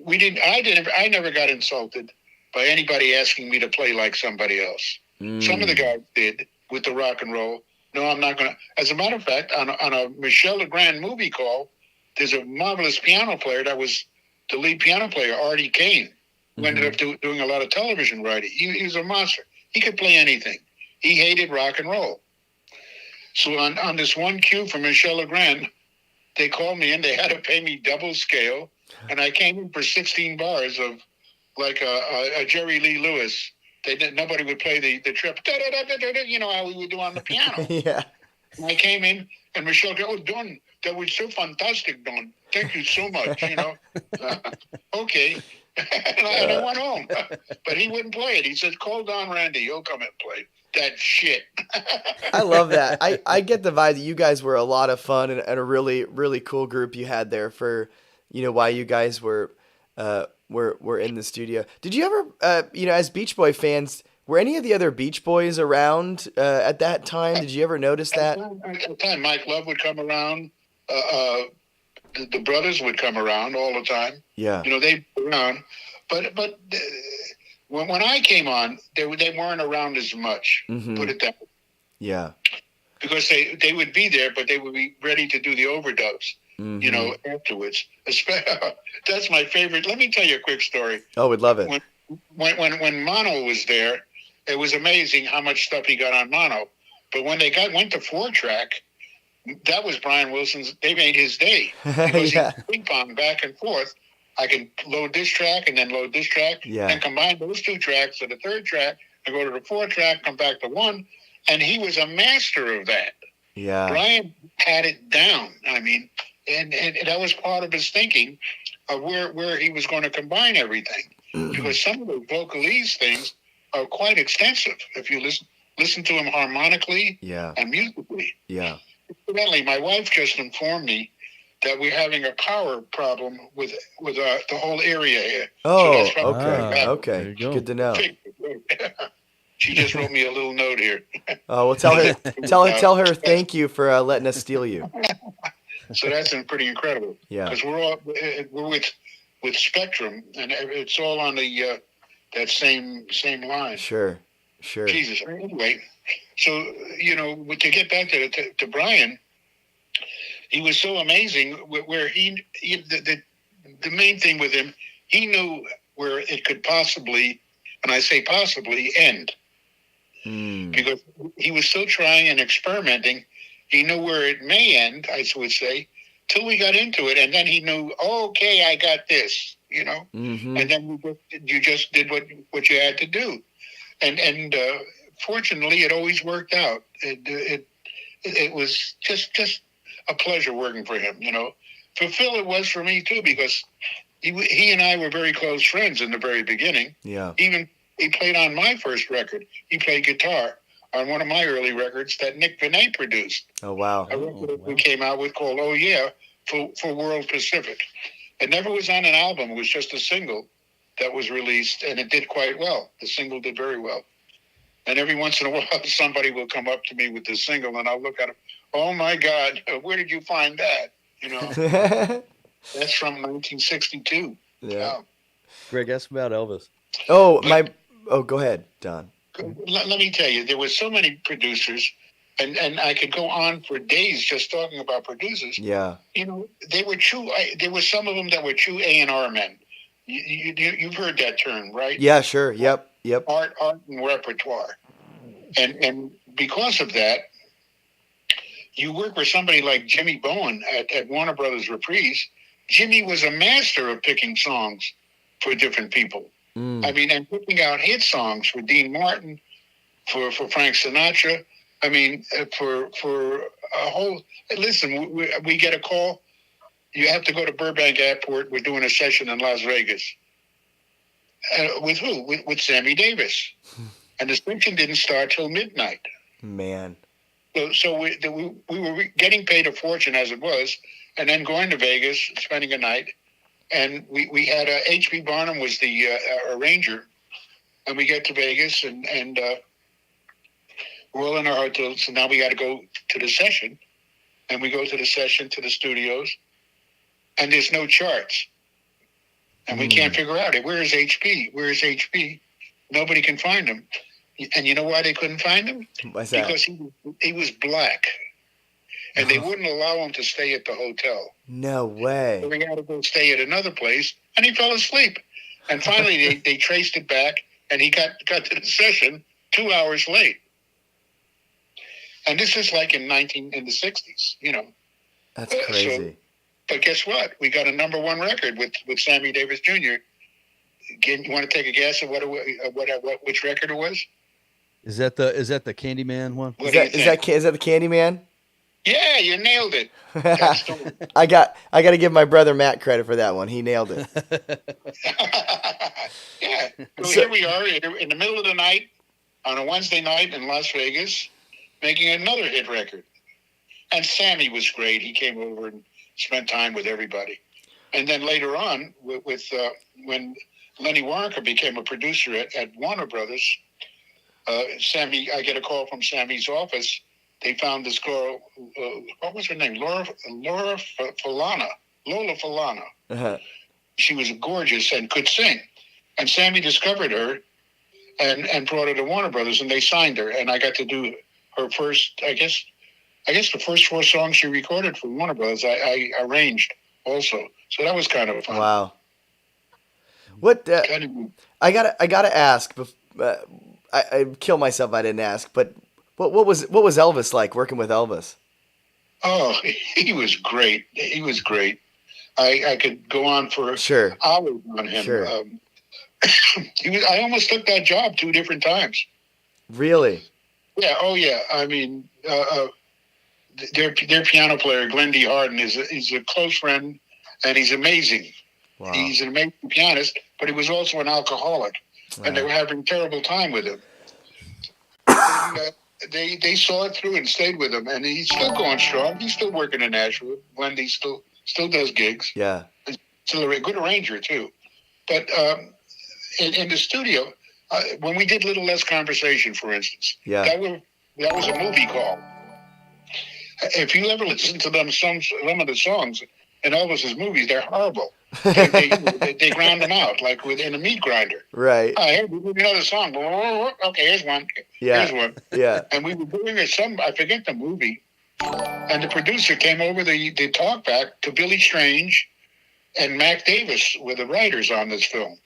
We didn't. I never got insulted by anybody asking me to play like somebody else. Some of the guys did with the rock and roll. No, I'm not going to. As a matter of fact, on a Michel Legrand movie call, there's a marvelous piano player that was the lead piano player, Artie Kane, who ended up doing a lot of television writing. He was a monster. He could play anything. He hated rock and roll. So on this one cue from Michel Legrand, they called me in. They had to pay me double scale, and I came in for 16 bars of like a Jerry Lee Lewis. Nobody would play the trip. You know how we would do on the piano. Yeah. And I came in, and Michelle goes, "Oh, Don, that was so fantastic, Don. Thank you so much." Okay. And I went home. But he wouldn't play it. He said, "Call Don Randi. He'll come and play that shit." I love that. I get the vibe that you guys were a lot of fun and a really, really cool group you had there for, while you guys were in the studio. Did you ever, as Beach Boy fans, were any of the other Beach Boys around at that time? Did you ever notice that? At the time, Mike Love would come around. The brothers would come around all the time. Yeah. They'd be around. But when I came on, they weren't around as much. Put it that way. Yeah. Because they would be there, but they would be ready to do the overdubs. Afterwards. That's my favorite. Let me tell you a quick story. Oh, we'd love it. When Mono was there, it was amazing how much stuff he got on Mono. But when they went to 4-track, that was Brian Wilson's. They made his day because he ping pong back and forth. I can load this track and then load this track, and combine those 2 tracks to the 3rd track, and go to the 4th track, come back to 1, and he was a master of that. Yeah, Brian had it down. I mean. And that was part of his thinking of where he was going to combine everything. Because some of the vocalese things are quite extensive if you listen to him harmonically and musically. Yeah. Incidentally, my wife just informed me that we're having a power problem with the whole area here. Oh, so okay. Good to know. She just wrote me a little note here. Oh, well, tell her thank you for letting us steal you. So that's pretty incredible. Yeah, because we're with Spectrum, and it's all on the that same line. Sure. Jesus. Anyway, so to get back to Brian, he was so amazing. Where the main thing with him, he knew where it could possibly, and I say possibly, end, because he was still trying and experimenting. He knew where it may end, I would say, till we got into it. And then he knew, okay, I got this, And then you just did what you had to do. And fortunately, it always worked out. It was just a pleasure working for him, For Phil, it was for me, too, because he and I were very close friends in the very beginning. Yeah. Even he played on my first record. He played guitar on one of my early records that Nick Venet produced. Oh, wow. A record we came out with called Oh Yeah for World Pacific. It never was on an album. It was just a single that was released, and it did quite well. The single did very well. And every once in a while, somebody will come up to me with the single, and I'll look at it. Oh, my God, where did you find that? That's from 1962. Yeah. Greg, ask about Elvis. Oh, go ahead, Don. Let me tell you, there were so many producers, and I could go on for days just talking about producers. Yeah. They were true. There were some of them that were true A&R men. You've heard that term, right? Yeah, sure. Yep. Art and repertoire. And because of that, you work with somebody like Jimmy Bowen at Warner Brothers Reprise. Jimmy was a master of picking songs for different people. I mean, and picking out hit songs for Dean Martin, for Frank Sinatra. I mean, for a whole. Listen, we get a call. You have to go to Burbank Airport. We're doing a session in Las Vegas. With who? With Sammy Davis. And the session didn't start till midnight. Man. So we were getting paid a fortune as it was, and then going to Vegas, spending a night, and we had H.B. Barnum was the arranger, and we get to Vegas, and we're all in our hotel. So now we got to go to the session, and we go to the session to the studios, and there's no charts, and we can't figure out it. Where is HP? Where is HP? Nobody can find him. And you know why they couldn't find him? What's that? Because he was black, and they wouldn't allow him to stay at the hotel. No So way. we had to go stay at another place, and he fell asleep. And finally, they traced it back, and he got to the session 2 hours late. And this is like in the 60s, you know. That's crazy. But guess what? We got a #1 record with Sammy Davis Jr. You want to take a guess at which record it was? Is that the Candyman one? What do you think? Is that the Candyman? Yeah, you nailed it. That's the- I got to give my brother Matt credit for that one. He nailed it. Yeah. So here we are in the middle of the night on a Wednesday night in Las Vegas, making another hit record. And Sammy was great. He came over and spent time with everybody. And then later on, when Lenny Waronker became a producer at Warner Brothers, I get a call from Sammy's office. They found this girl, what was her name? Lola Falana. Uh-huh. She was gorgeous and could sing. And Sammy discovered her and brought her to Warner Brothers, and they signed her. And I got to do her first, I guess the first 4 songs she recorded for Warner Brothers, I arranged also. So that was kind of fun. Wow. What I gotta ask. I kill myself if I didn't ask. But what was Elvis like working with Elvis? Oh, he was great. He was great. I could go on for hours on him. Sure. I almost took that job 2 different times. Really? Yeah. Oh, yeah. I mean, their piano player, Glenn D. Harden, is a close friend, and he's amazing. Wow. He's an amazing pianist, but he was also an alcoholic, and they were having a terrible time with him. And, they saw it through and stayed with him, and he's still going strong. He's still working in Nashville. Wendy still does gigs. Yeah. Still a good arranger too. But in the studio, when we did Little Less Conversation, for instance, that was a movie call. If you ever listen to some of the songs in Elvis's movies, they're horrible. They ground them out like in a meat grinder. Right. Here's another song. Okay, here's one. Yeah. Here's one. Yeah. And we were doing I forget the movie, and the producer came over the talk back to Billy Strange and Mac Davis were the writers on this film.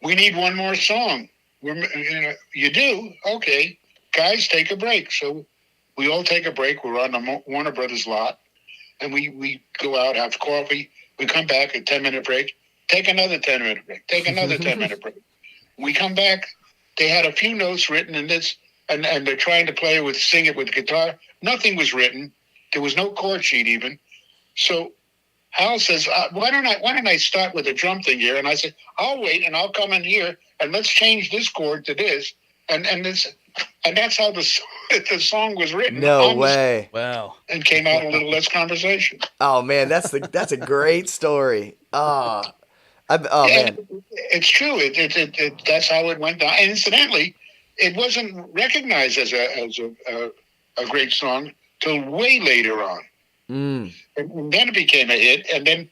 We need one more song. You do? Okay. Guys, take a break. So we all take a break. We're on the Warner Brothers lot, and we go out, have coffee. We come back, a 10-minute break. Take another 10-minute break. Take another 10-minute break. We come back. They had a few notes written in this, and they're trying to sing it with guitar. Nothing was written. There was no chord sheet even. So Hal says, why don't I start with a drum thing here? And I said, I'll wait, and I'll come in here, and let's change this chord to this. And that's how the song was written. No way. Wow. And came out a Little Less Conversation. Oh man, that's a great story. Man. It's true. That's how it went down. And incidentally, it wasn't recognized as a great song till way later on. And then it became a hit, and then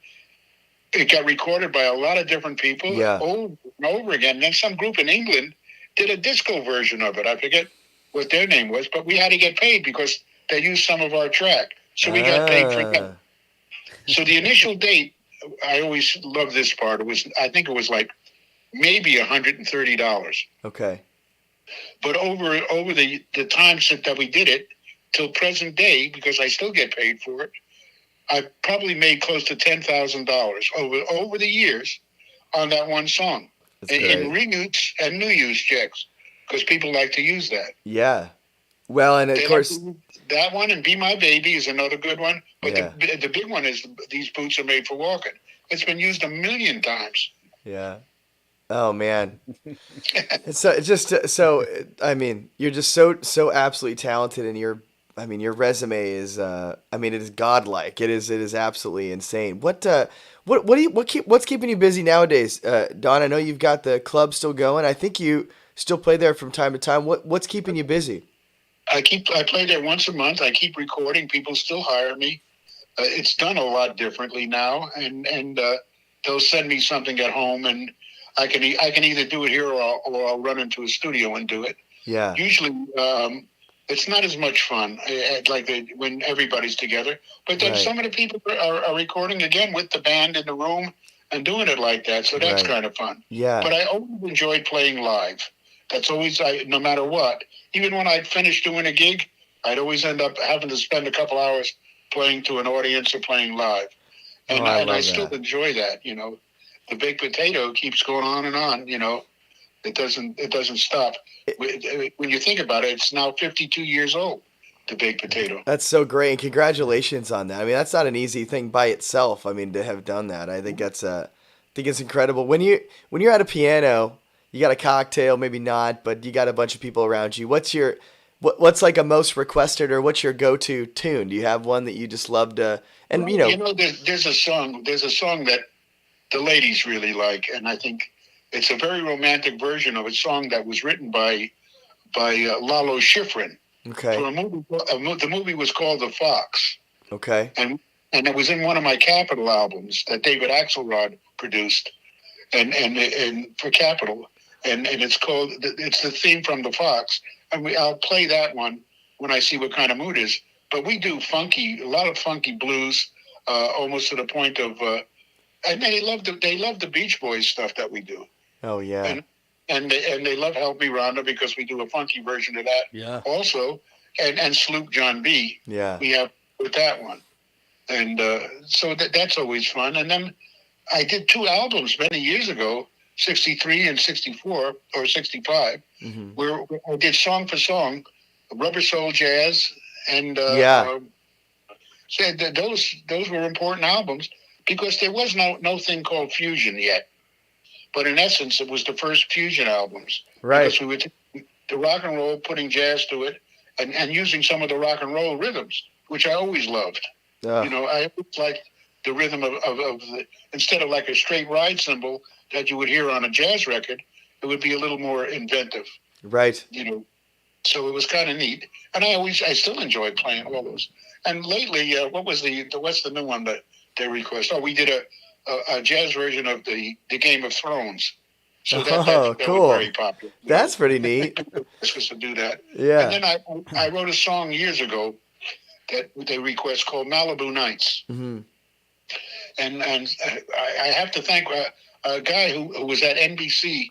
it got recorded by a lot of different people over and over again. And then some group in England did a disco version of it. I forget what their name was, but we had to get paid because they used some of our track. So we got paid for them. So the initial date, I always love this part. I think it was like maybe $130. Okay. But over the time that we did it till present day, because I still get paid for it, I probably made close to $10,000 over the years on that one song. In reuse and new use checks, because people like to use that. Yeah. Well, and of course, that one and Be My Baby is another good one. But the big one is These Boots Are Made for Walking. It's been used 1 million times. Yeah. Oh man. It's just so I mean, you're just so absolutely talented, and your resume is I mean, it is godlike. It is absolutely insane. What's keeping you busy nowadays? Don, I know you've got the club still going. I think you still play there from time to time. What's keeping you busy? I play there once a month. I keep recording. People still hire me. It's done a lot differently now, and they'll send me something at home, and I can either do it here or I'll run into a studio and do it. Yeah. Usually, it's not as much fun when everybody's together. But then Right. some of the people are recording again with the band in the room and doing it like that. So that's Right. kind of fun. Yeah. But I always enjoyed playing live. That's always, no matter what. Even when I'd finish doing a gig, I'd always end up having to spend a couple hours playing to an audience or playing live. And, I and I love still that. enjoy that, The baked potato keeps going on and on, It doesn't stop. When you think about it, it's now 52 years old, the baked potato. That's so great, and congratulations on that. I mean, that's not an easy thing by itself. I mean, to have done that, I think it's incredible. When you're at a piano, you got a cocktail, maybe not, but you got a bunch of people around you. What's like a most requested, or what's your go-to tune? Do you have one that you just love to? And There's a song that the ladies really like, and I think it's a very romantic version of a song that was written by Lalo Schifrin. okay, For a movie, the movie was called The Fox, okay, and it was in one of my Capitol albums that David Axelrod produced, and for Capitol, and it's the theme from The Fox, and I'll play that one when I see what kind of mood is. But we do a lot of funky blues, almost to the point of, and they love the Beach Boys stuff that we do. oh yeah, And they love Help Me Rhonda because we do a funky version of that. Yeah. Also, and Sloop John B. yeah, We have with that one, and so that's always fun. And then I did 2 albums many years ago, 63 and 64 or 65, hmm where I did song for song, Rubber Soul Jazz, and Yeah. said that those were important albums because there was no thing called fusion yet. But in essence, it was the first fusion albums. right, Because we were taking the rock and roll, putting jazz to it, and using some of the rock and roll rhythms, which I always loved. Ugh. I always liked the rhythm of the, instead of like a straight ride cymbal that you would hear on a jazz record, it would be a little more inventive, right, So it was kind of neat. And I still enjoy playing all those. And lately, what's the new one that they request? Oh, we did a jazz version of the Game of Thrones. So that cool. was very popular. That's pretty neat. This was to do that. Yeah. And then I wrote a song years ago that they request called Malibu Nights. hmm And I have to thank a guy who was at NBC,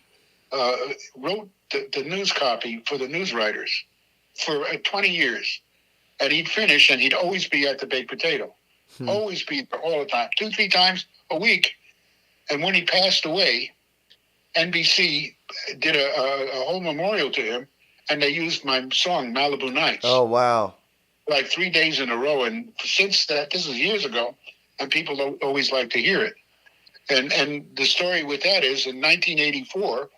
wrote the news copy for the news writers for 20 years. And he'd finish and he'd always be at the baked potato. Always be there all the time, 2-3 times a week. And when he passed away, NBC did a whole memorial to him, and they used my song Malibu Nights Oh wow. like 3 days in a row. And since that, this is years ago, and people always like to hear it. And the story with that is in 1984,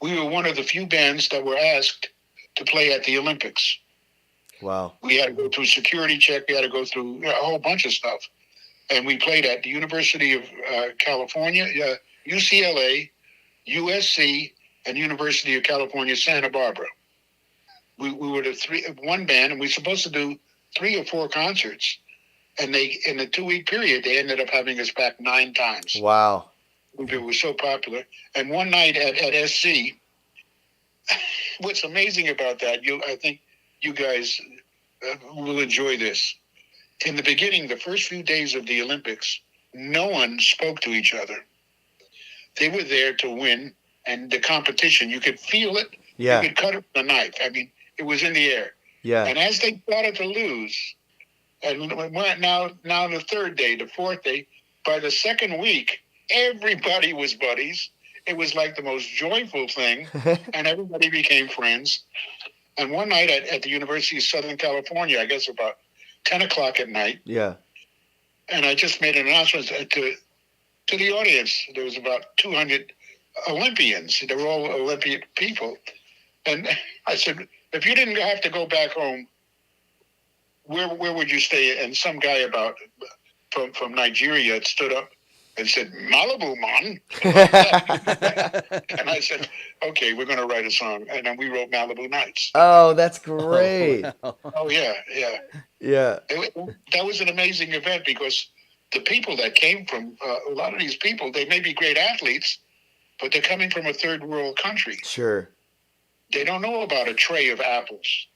we were one of the few bands that were asked to play at the Olympics. Wow. We had to go through a security check. We had to go through a whole bunch of stuff. And we played at the University of California, UCLA, USC, and University of California, Santa Barbara. We were one band, and we were supposed to do 3 or 4 concerts. And they, in a 2-week period, they ended up having us back 9 times. Wow. It was so popular. And one night at SC, what's amazing about that, I think you guys will enjoy this. In the beginning, the first few days of the Olympics, no one spoke to each other. They were there to win, and the competition, you could feel it. Yeah. You could cut it with a knife. I mean, it was in the air. Yeah. And as they started to lose, and now the 3rd day, the 4th day, by the 2nd week, everybody was buddies. It was like the most joyful thing, and everybody became friends. And one night at the University of Southern California, I guess about 10 o'clock at night, Yeah. and I just made an announcement to the audience. There was about 200 Olympians. They were all Olympian people. And I said, if you didn't have to go back home, where would you stay? And some guy from Nigeria had stood up and said, Malibu, man. And I said, okay, we're going to write a song. And then we wrote Malibu Nights. Oh, that's great. Oh, yeah. Yeah. That was an amazing event because the people that came from, a lot of these people, they may be great athletes, but they're coming from a third world country. Sure. They don't know about a tray of apples,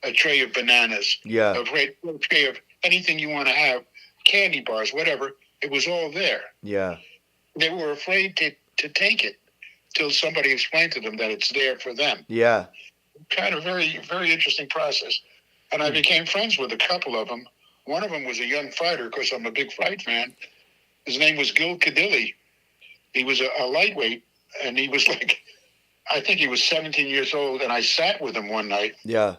a tray of bananas, Yeah. a tray of anything you want to have, candy bars, whatever. It was all there. Yeah. They were afraid to take it till somebody explained to them that it's there for them. Yeah. Kind of very, very interesting process. And I became friends with a couple of them. One of them was a young fighter because I'm a big fight fan. His name was Gil Cadilli. He was a lightweight, and he was like, I think he was 17 years old, and I sat with him one night. Yeah.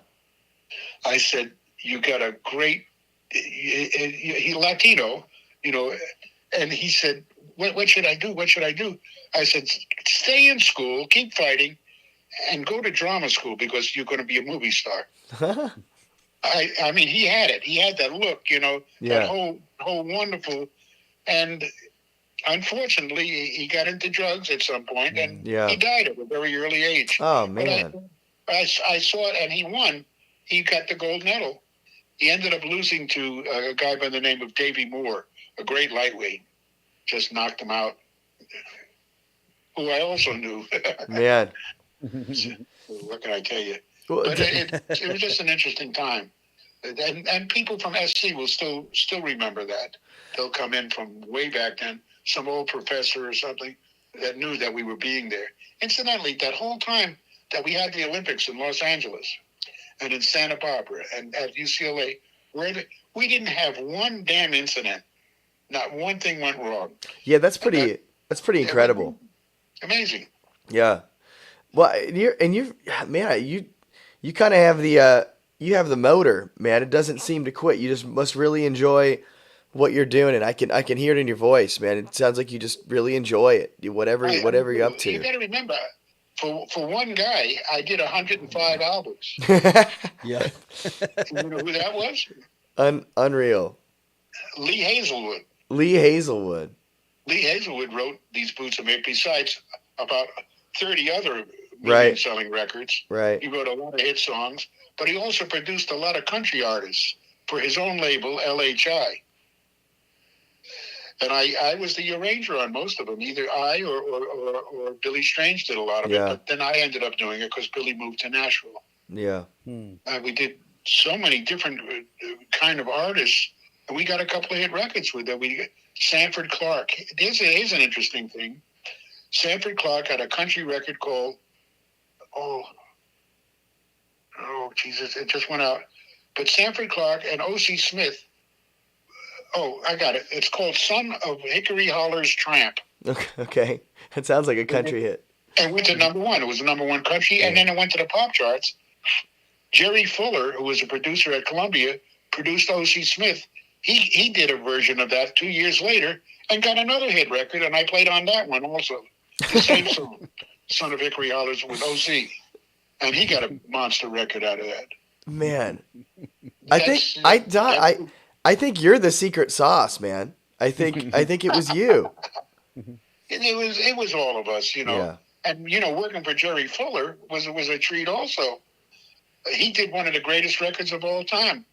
I said, you got a great, he Latino, and he said, what should I do? What should I do? I said, stay in school, keep fighting, and go to drama school because you're going to be a movie star. I mean, he had it. He had that look, Yeah. that whole wonderful, and unfortunately, he got into drugs at some point, and Yeah. he died at a very early age. Oh, But man. I saw it, and he won. He got the gold medal. He ended up losing to a guy by the name of Davey Moore, a great lightweight. Just knocked him out, who I also knew. Man. What can I tell you? Well, But it was just an interesting time. And people from SC will still remember that. They'll come in from way back then, some old professor or something that knew that we were being there. Incidentally, that whole time that we had the Olympics in Los Angeles and in Santa Barbara and at UCLA, we didn't have one damn incident. Not one thing went wrong. Yeah, that's pretty incredible. Amazing. Yeah. Well, you kind of have the motor, man. It doesn't seem to quit. You just must really enjoy what you're doing, and I can hear it in your voice, man. It sounds like you just really enjoy it. Whatever you're up to. You got to remember, for one guy, I did 105 albums. Yeah. You know who that was? Unreal. Lee Hazelwood. Lee Hazelwood. Lee Hazelwood wrote These Boots Are Made, besides about 30 other Right. selling records. Right. He wrote a lot of hit songs, but he also produced a lot of country artists for his own label, LHI. And I was the arranger on most of them. Either I or Billy Strange did a lot of it, but then I ended up doing it because Billy moved to Nashville. Yeah. We did so many different kind of artists, and we got a couple of hit records with them. Sanford Clark. Here's an interesting thing. Sanford Clark had a country record called, oh, Jesus, it just went out. But Sanford Clark and O.C. Smith, I got it. It's called Son of Hickory Holler's Tramp. Okay. It sounds like a country hit. And went to number one. It was the number one country, and then it went to the pop charts. Jerry Fuller, who was a producer at Columbia, produced O.C. Smith. He did a version of that 2 years later and got another hit record, and I played on that one also. The same song, Son of Hickory Hollers with O.C. And he got a monster record out of that. Man. I think you're the secret sauce, man. I think it was you. It was all of us, Yeah. And working for Jerry Fuller was a treat also. He did one of the greatest records of all time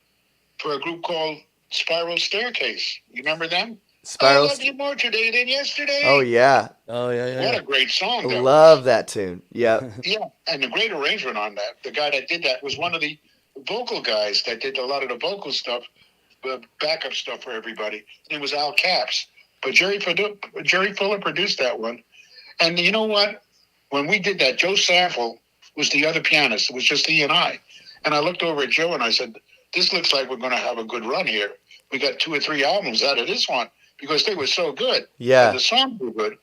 for a group called Spiral Staircase. You remember them? I love you more today than yesterday. Oh yeah. Oh yeah. What a great song! Love that tune. Yeah. Yeah, and the great arrangement on that. The guy that did that was one of the vocal guys that did a lot of the vocal stuff, backup stuff for everybody. His name was Al Capps. But Jerry Fuller produced that one. And you know what? When we did that, Joe Sample was the other pianist. It was just he and I. And I looked over at Joe and I said, this looks like we're going to have a good run here. We got 2 or 3 albums out of this one because they were so good. Yeah. And the songs were good.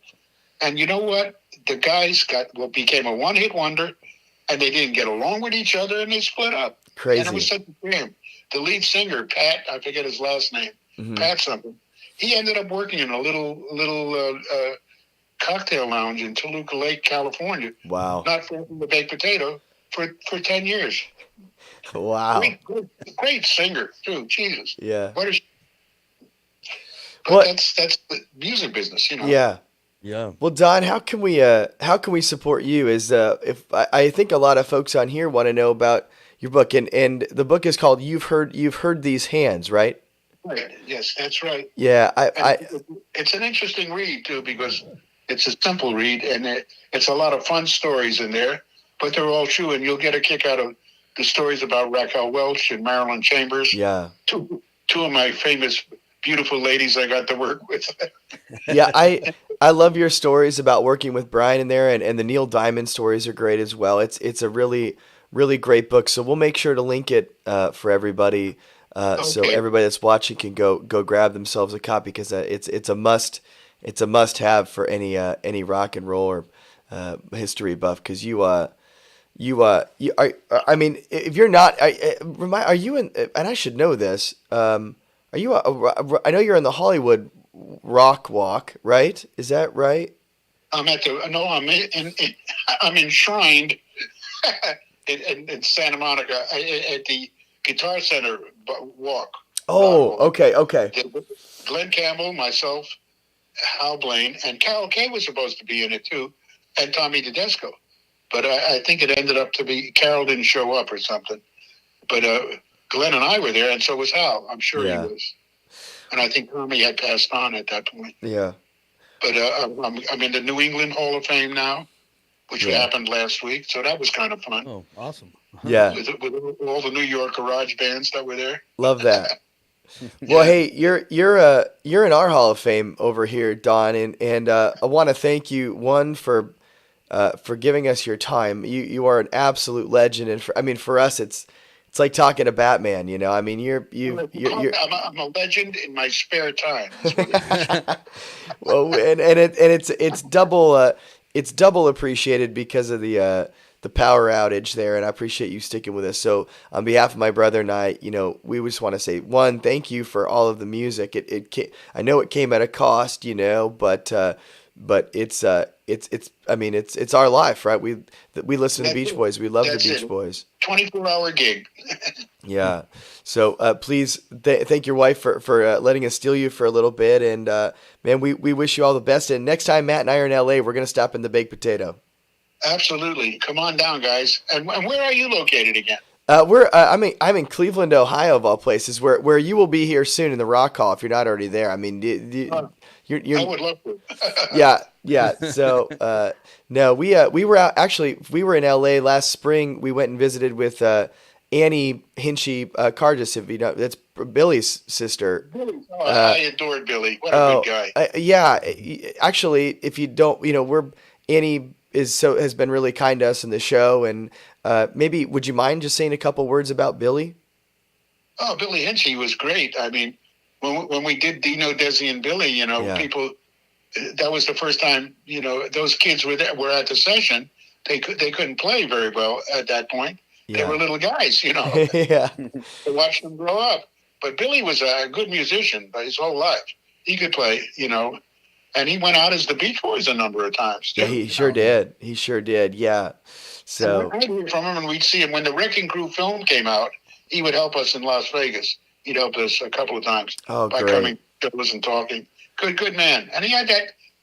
And you know what? The guys became a one-hit wonder, and they didn't get along with each other, and they split up. Crazy. And it was such a shame. The lead singer, Pat, I forget his last name, Pat something, he ended up working in a little cocktail lounge in Toluca Lake, California. Wow. Not far from the Baked Potato for 10 years. Wow. Great singer too. Jesus. Yeah. What is? But What? that's the music business, you know. Yeah. Yeah. Well, Don, how can we support you? Is if I think a lot of folks on here want to know about your book, and the book is called You've Heard These Hands, right? Right. Yes, that's right. Yeah, It's an interesting read too, because it's a simple read, and it's a lot of fun stories in there, but they're all true, and you'll get a kick out of the stories about Raquel Welch and Marilyn Chambers. yeah. Two of my famous, beautiful ladies I got to work with. Yeah, I love your stories about working with Brian in there, and the Neil Diamond stories are great as well. It's a really great book. So we'll make sure to link it for everybody, so Okay. everybody that's watching can go grab themselves a copy, because it's a must have for any rock and roll or history buff. Because you are, I mean, if you're not, are you in? And I should know this. Are you? I know you're in the Hollywood Rock Walk, right? Is that right? I'm enshrined in Santa Monica at the Guitar Center walk. Oh, okay. Glenn Campbell, myself, Hal Blaine, and Carol Kay was supposed to be in it too, and Tommy Tedesco. But I think it ended up to be Carol didn't show up or something. But Glenn and I were there, and so was Hal. I'm sure Yeah. he was. And I think Tommy had passed on at that point. Yeah. But I'm in the New England Hall of Fame now, which happened last week. So that was kind of fun. Oh, awesome. Yeah. With all the New York garage bands that were there. Love that. Well, hey, you're in our Hall of Fame over here, Don, and I want to thank you, one, for giving us your time. You are an absolute legend, and for us, it's like talking to Batman. You know, I mean, you're I'm a legend in my spare time. That's what it is. well, and it's double appreciated because of the power outage there, and I appreciate you sticking with us. So on behalf of my brother and I, we just want to say, one, thank you for all of the music. I know it came at a cost, but it's our life, right? We listen to the Beach Boys. We love the Beach Boys. 24-hour gig. Yeah. So please thank your wife for letting us steal you for a little bit, and man, we wish you all the best. And next time Matt and I are in LA, we're gonna stop in the Baked Potato. Absolutely. Come on down, guys. And where are you located again? I'm in Cleveland, Ohio, of all places, where you will be here soon in the Rock Hall if you're not already there. I mean, you're I would love to. Yeah. So no, we were out. Actually, we were in LA last spring. We went and visited with Annie Hinchy Cargis. If you know, that's Billy's sister. Billy. I adored Billy. What a good guy. Yeah. Actually, if you don't, Annie has been really kind to us in the show, and maybe would you mind just saying a couple words about Billy? Oh, Billy Hinchy was great. I mean, when we did Dino, Desi, and Billy, people, that was the first time, those kids were at the session. They couldn't play very well at that point. Yeah. They were little guys, Yeah. To watch them grow up. But Billy was a good musician by his whole life. He could play, and he went out as the Beach Boys a number of times. Yeah, he sure did. He sure did. Yeah. So I'd hear from him, and we'd see him when the Wrecking Crew film came out. He would help us in Las Vegas. He'd helped us a couple of times by coming to us and talking. Good man. And he had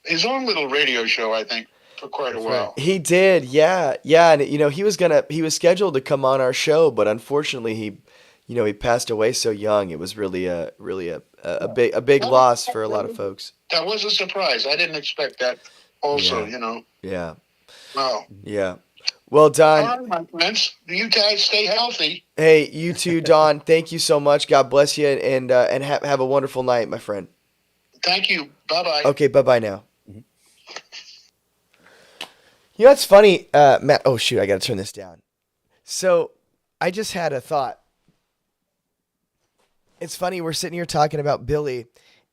his own little radio show, I think, for quite a while. He did, yeah. And he was scheduled to come on our show, but unfortunately he passed away so young. It was really a big loss for a lot of folks. That was a surprise. I didn't expect that also, Yeah. Wow. Yeah. Well, Don. All right, my friends. You guys stay healthy. Hey, you too, Don. Thank you so much. God bless you, and have a wonderful night, my friend. Thank you. Bye-bye. Okay, bye-bye now. It's funny, Matt. Oh, shoot, I got to turn this down. So I just had a thought. It's funny, we're sitting here talking about Billy,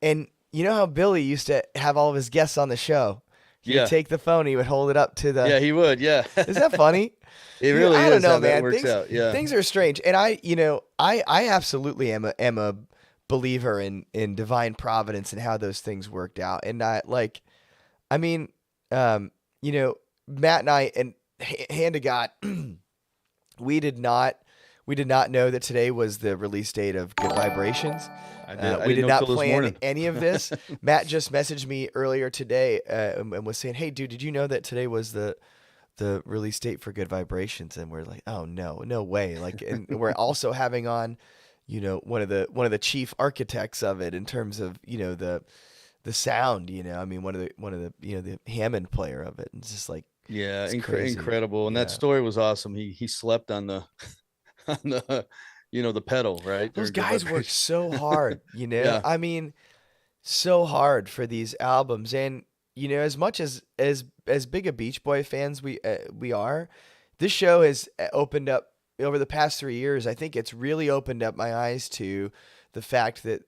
and you know how Billy used to have all of his guests on the show? He'd take the phone, he would hold it up to the... Yeah, he would, yeah. Isn't that funny? It really I don't is know, how man. that works out, yeah. Things are strange. And I absolutely am a believer in divine providence and how those things worked out. And you know, Matt and I, and hand to God, we did not know that today was the release date of Good Vibrations. I We didn't did know not till this plan morning. any of this. Matt just messaged me earlier today and was saying, "Hey, dude, did you know that today was the release date for Good Vibrations?" And we're like, "Oh no way!" Like, and we're also having on, you know, one of the chief architects of it in terms of, you know, the sound. You know, I mean, one of the you know, the Hammond player of it. And it's just like, Yeah, it's crazy. incredible. And that Yeah. story was awesome. He slept on the on the you know, the pedal, right? Those During Good guys work Vibrations. so hard, you know. Yeah. I mean, so hard for these albums. And you know, as much as big a Beach Boy fans we are, this show has opened up over the past 3 years. I think it's really opened up my eyes to the fact that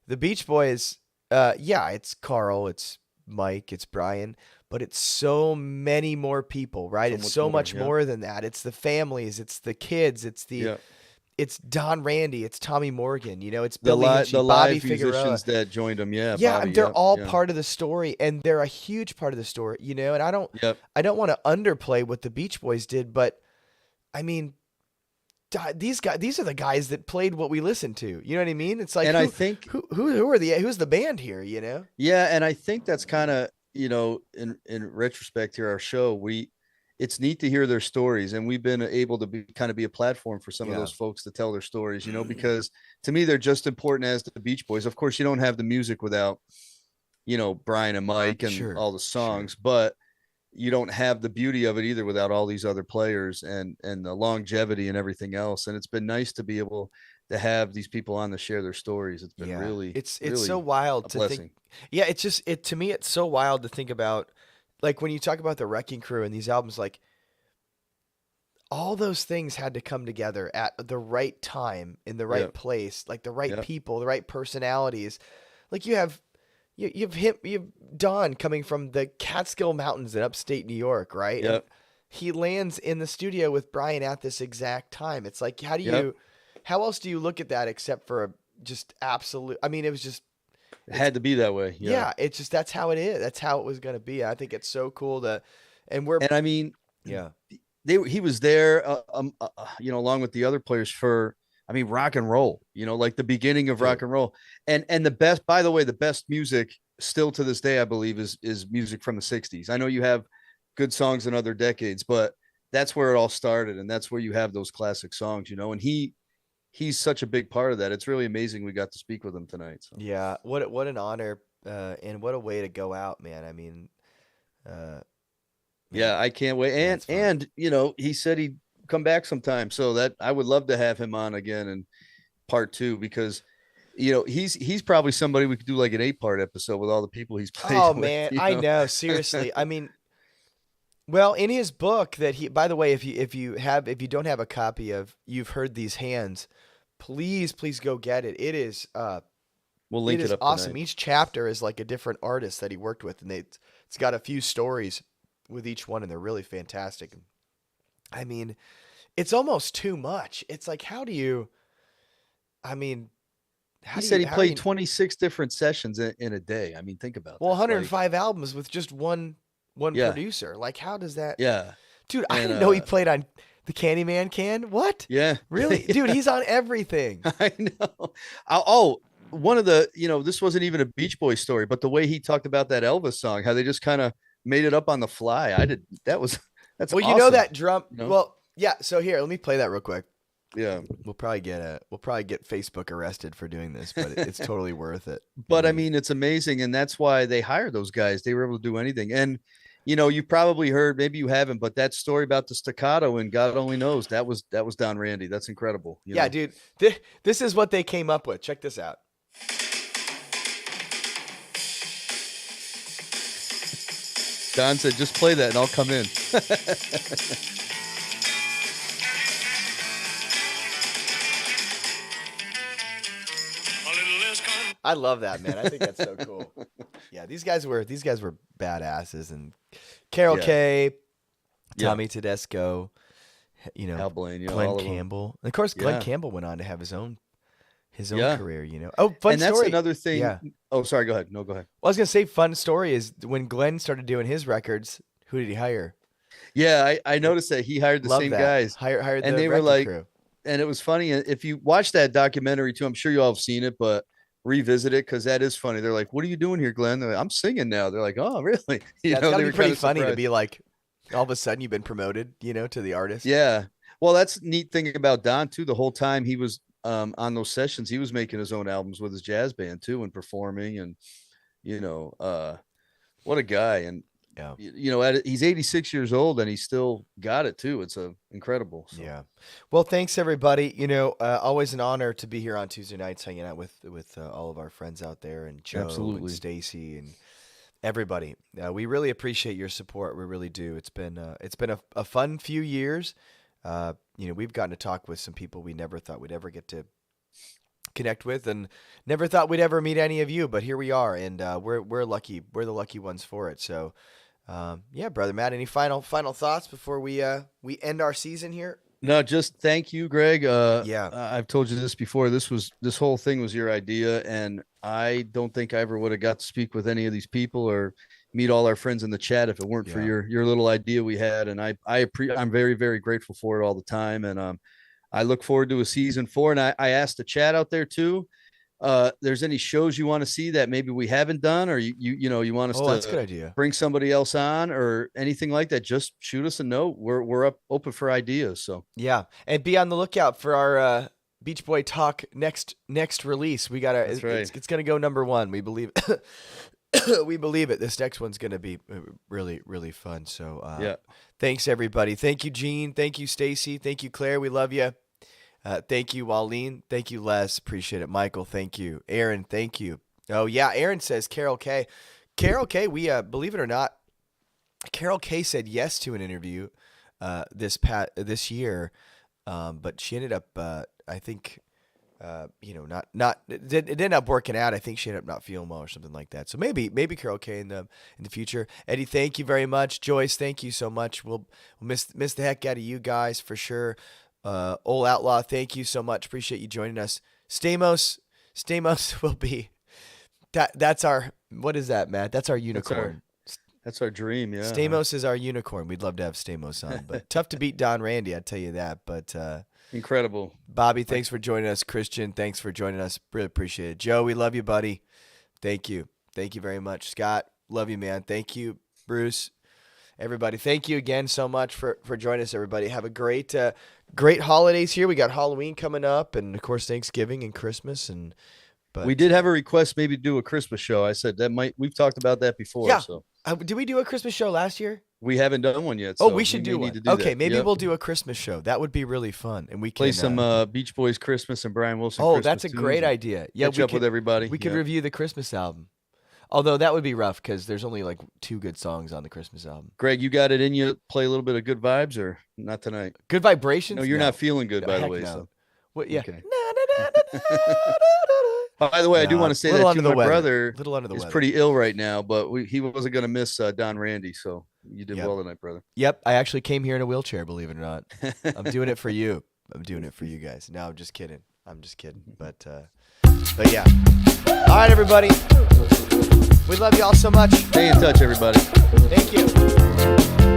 the Beach Boys, yeah, it's Carl, it's Mike, it's Brian, but it's so many more people, right? So It's much so more, much yeah. more than that. It's the families, it's the kids, Yeah. it's Don Randy, it's Tommy Morgan, you know, it's The Billy live Hinchy, the Bobby live Figueroa. musicians that joined him. Yeah, Yeah, Bobby. they're Yep. all Yeah. part of the story, and they're a huge part of the story, you know. And Yep. I don't want to underplay what the Beach Boys did, but I mean, these are the guys that played what we listened to. You know what I mean? It's like, And I think who's the band here? You know? yeah, and I think that's kind of, you know, in retrospect here, our show, it's neat to hear their stories, and we've been able to be a platform for some of Yeah. those folks to tell their stories, you know, because to me they're just important as the Beach Boys. Of course, you don't have the music without, you know, Brian and Mike and Sure, all the songs, but you don't have the beauty of it either without all these other players and the longevity and everything else. And it's been nice to be able to have these people on to share their stories. It's been Yeah. really, It's really so wild a to blessing. think. Yeah, it's just to me it's so wild to think about, like when you talk about the Wrecking Crew and these albums, like all those things had to come together at the right time in the right Yep. place, like the right Yep. people, the right personalities. Like you've him, you've Don coming from the Catskill Mountains in upstate New York, right? And Yep. he lands in the studio with Brian at this exact time. It's like, Yep. how else do you look at that except for a just absolute? I mean, it was just, It had to be that way. yeah, it's just, that's how it is. That's how it was going to be. I think it's so cool and we're, And I mean, yeah, he was there, you know, along with the other players for, I mean, rock and roll, you know, like the beginning of rock and roll. And the best, by the way, the best music still to this day, I believe is music from the 60s. I know you have good songs in other decades, but that's where it all started. And that's where you have those classic songs, you know, and he's such a big part of that. It's really amazing we got to speak with him tonight. So. yeah. What an honor. And what a way to go out, man. I mean, Yeah, I can't wait. That's fun. And you know, he said he'd come back sometime. So that I would love to have him on again in part 2, because you know, he's probably somebody we could do like an 8-part episode with all the people he's played oh with, man, you I know. Seriously. I mean, well, in his book that he, by the way, if you don't have a copy of You've Heard These Hands, please go get it. It is We'll link it it is up awesome. tonight. Each chapter is like a different artist that he worked with, and it's got a few stories with each one, and they're really fantastic. I mean, it's almost too much. It's like, how do you? I mean, He said he played 26 different sessions in a day. I mean, think about well, that. 105 albums with just one Yeah. producer. Like, how does that? Yeah. Dude, I And, didn't know he played on the Candyman can. What? Yeah. Really? Dude, he's on everything. I know. Oh, one of the, you know, this wasn't even a Beach Boys story, but the way he talked about that Elvis song, how they just kind of made it up on the fly. That's Well, you awesome. know that drum. You know? Well, yeah. So here, let me play that real quick. Yeah. We'll probably get Facebook arrested for doing this, but it's totally worth it. But I mean, it's amazing. And that's why they hired those guys. They were able to do anything. And, you know, you probably heard, maybe you haven't, but that story about the staccato and God only knows, that was Don Randy. That's incredible. You yeah, know? dude. This is what they came up with. Check this out. Don said, just play that and I'll come in. I love that, man. I think that's so cool. Yeah, these guys were badasses, and Carol Yeah. Kay, Yeah. Tommy Tedesco, you know, Al Blaine, you know, Glenn all of them. Campbell. And of course, Glenn Yeah. Campbell went on to have his own his own Yeah. career, you know. Oh, fun And that's story. another thing. Yeah. Oh, sorry. Go ahead. No, go ahead. Well, I was gonna say fun story is when Glenn started doing his records. Who did he hire? Yeah, I noticed that he hired the Love same that. guys, Hired and the they were record like, crew. and it was funny. If you watch that documentary too, I'm sure you all have seen it, but revisit it because that is funny. They're like, "What are you doing here, Glenn?" They're like, "I'm singing now." They're like, "Oh, really?" You Yeah, it's know, gotta they be were pretty kinda funny to surprised. be like, all of a sudden you've been promoted, you know, to the artist. Yeah. Well, that's neat thing about Don too. The whole time he was on those sessions, he was making his own albums with his jazz band too and performing and you know, what a guy. And Yeah. you know, he's 86 years old and he still got it too. It's incredible. So. Yeah. Well, thanks everybody. You know, always an honor to be here on Tuesday nights, hanging out with all of our friends out there, and Joe Absolutely. and Stacy and everybody. We really appreciate your support. We really do. It's been a fun few years. You know, we've gotten to talk with some people we never thought we'd ever get to connect with, and never thought we'd ever meet any of you. But here we are, and we're lucky. We're the lucky ones for it. So, yeah, brother Matt. Any final thoughts before we end our season here? No, just thank you, Greg. Yeah. I've told you this before. This whole thing was your idea, and I don't think I ever would have got to speak with any of these people or meet all our friends in the chat if it weren't for your little idea we had. And I'm very, very grateful for it all the time. And I look forward to a season 4. And I asked the chat out there too. There's any shows you want to see that maybe we haven't done, or you know, you want us That's a good to idea. bring somebody else on or anything like that, just shoot us a note. We're open for ideas. So Yeah, and be on the lookout for our Beach Boy Talk next release. We gotta. That's right. It's gonna go number 1. We believe. We believe it. This next one's gonna be really, really fun. So yeah, thanks everybody. Thank you, Gene. Thank you, Stacy. Thank you, Claire. We love you. Thank you, Wallene. Thank you, Les. Appreciate it. Michael, thank you. Aaron, thank you. Oh yeah, Aaron says Carol K. Carol K. We believe it or not, Carol K. said yes to an interview this year, but she ended up I think you know not it ended up working out. I think she ended up not feeling well or something like that. So maybe Carol K. in the future. Eddie, thank you very much. Joyce, thank you so much. We'll miss the heck out of you guys for sure. Old Outlaw, thank you so much. Appreciate you joining us. Stamos will be that's our, what is that, Matt? That's our unicorn. that's our dream. Yeah. Stamos is our unicorn. We'd love to have Stamos on, but tough to beat Don Randy, I'll tell you that. But Incredible. Bobby, thanks for joining us. Christian, thanks for joining us. Really appreciate it. Joe, we love you, buddy. Thank you. Thank you very much. Scott, love you, man. Thank you, Bruce. Everybody, thank you again so much for joining us, everybody. Have a great holidays here. We got Halloween coming up, and of course Thanksgiving and Christmas. But we did have a request maybe to do a Christmas show. I said we've talked about that before. Yeah. So did we do a Christmas show last year? we haven't done one yet. Oh, so we should do may one. need to Okay, that. maybe Yep. we'll do a Christmas show. That would be really fun, and we can Play some Beach Boys Christmas and Brian Wilson. Oh, Christmas that's a tunes great and idea. Yeah, catch up with everybody. We could Yeah. review the Christmas album. Although that would be rough because there's only like 2 good songs on the Christmas album. Greg, you got it in you. Play a little bit of Good Vibes or not tonight? Good Vibrations? No, you're not feeling good, by the Heck way. no. So. What? Yeah. Okay. Na-na-na-na-na-na-na. By the way, I do Nah, want to say little that under too. the My weather. brother Little under the is weather. pretty ill right now, but he wasn't going to miss Don Randy. So you did Yep. well tonight, brother. Yep, I actually came here in a wheelchair, believe it or not. I'm doing it for you. I'm doing it for you guys. No, I'm just kidding. But yeah. All right, everybody. We love you all so much. Stay in touch, everybody. Thank you.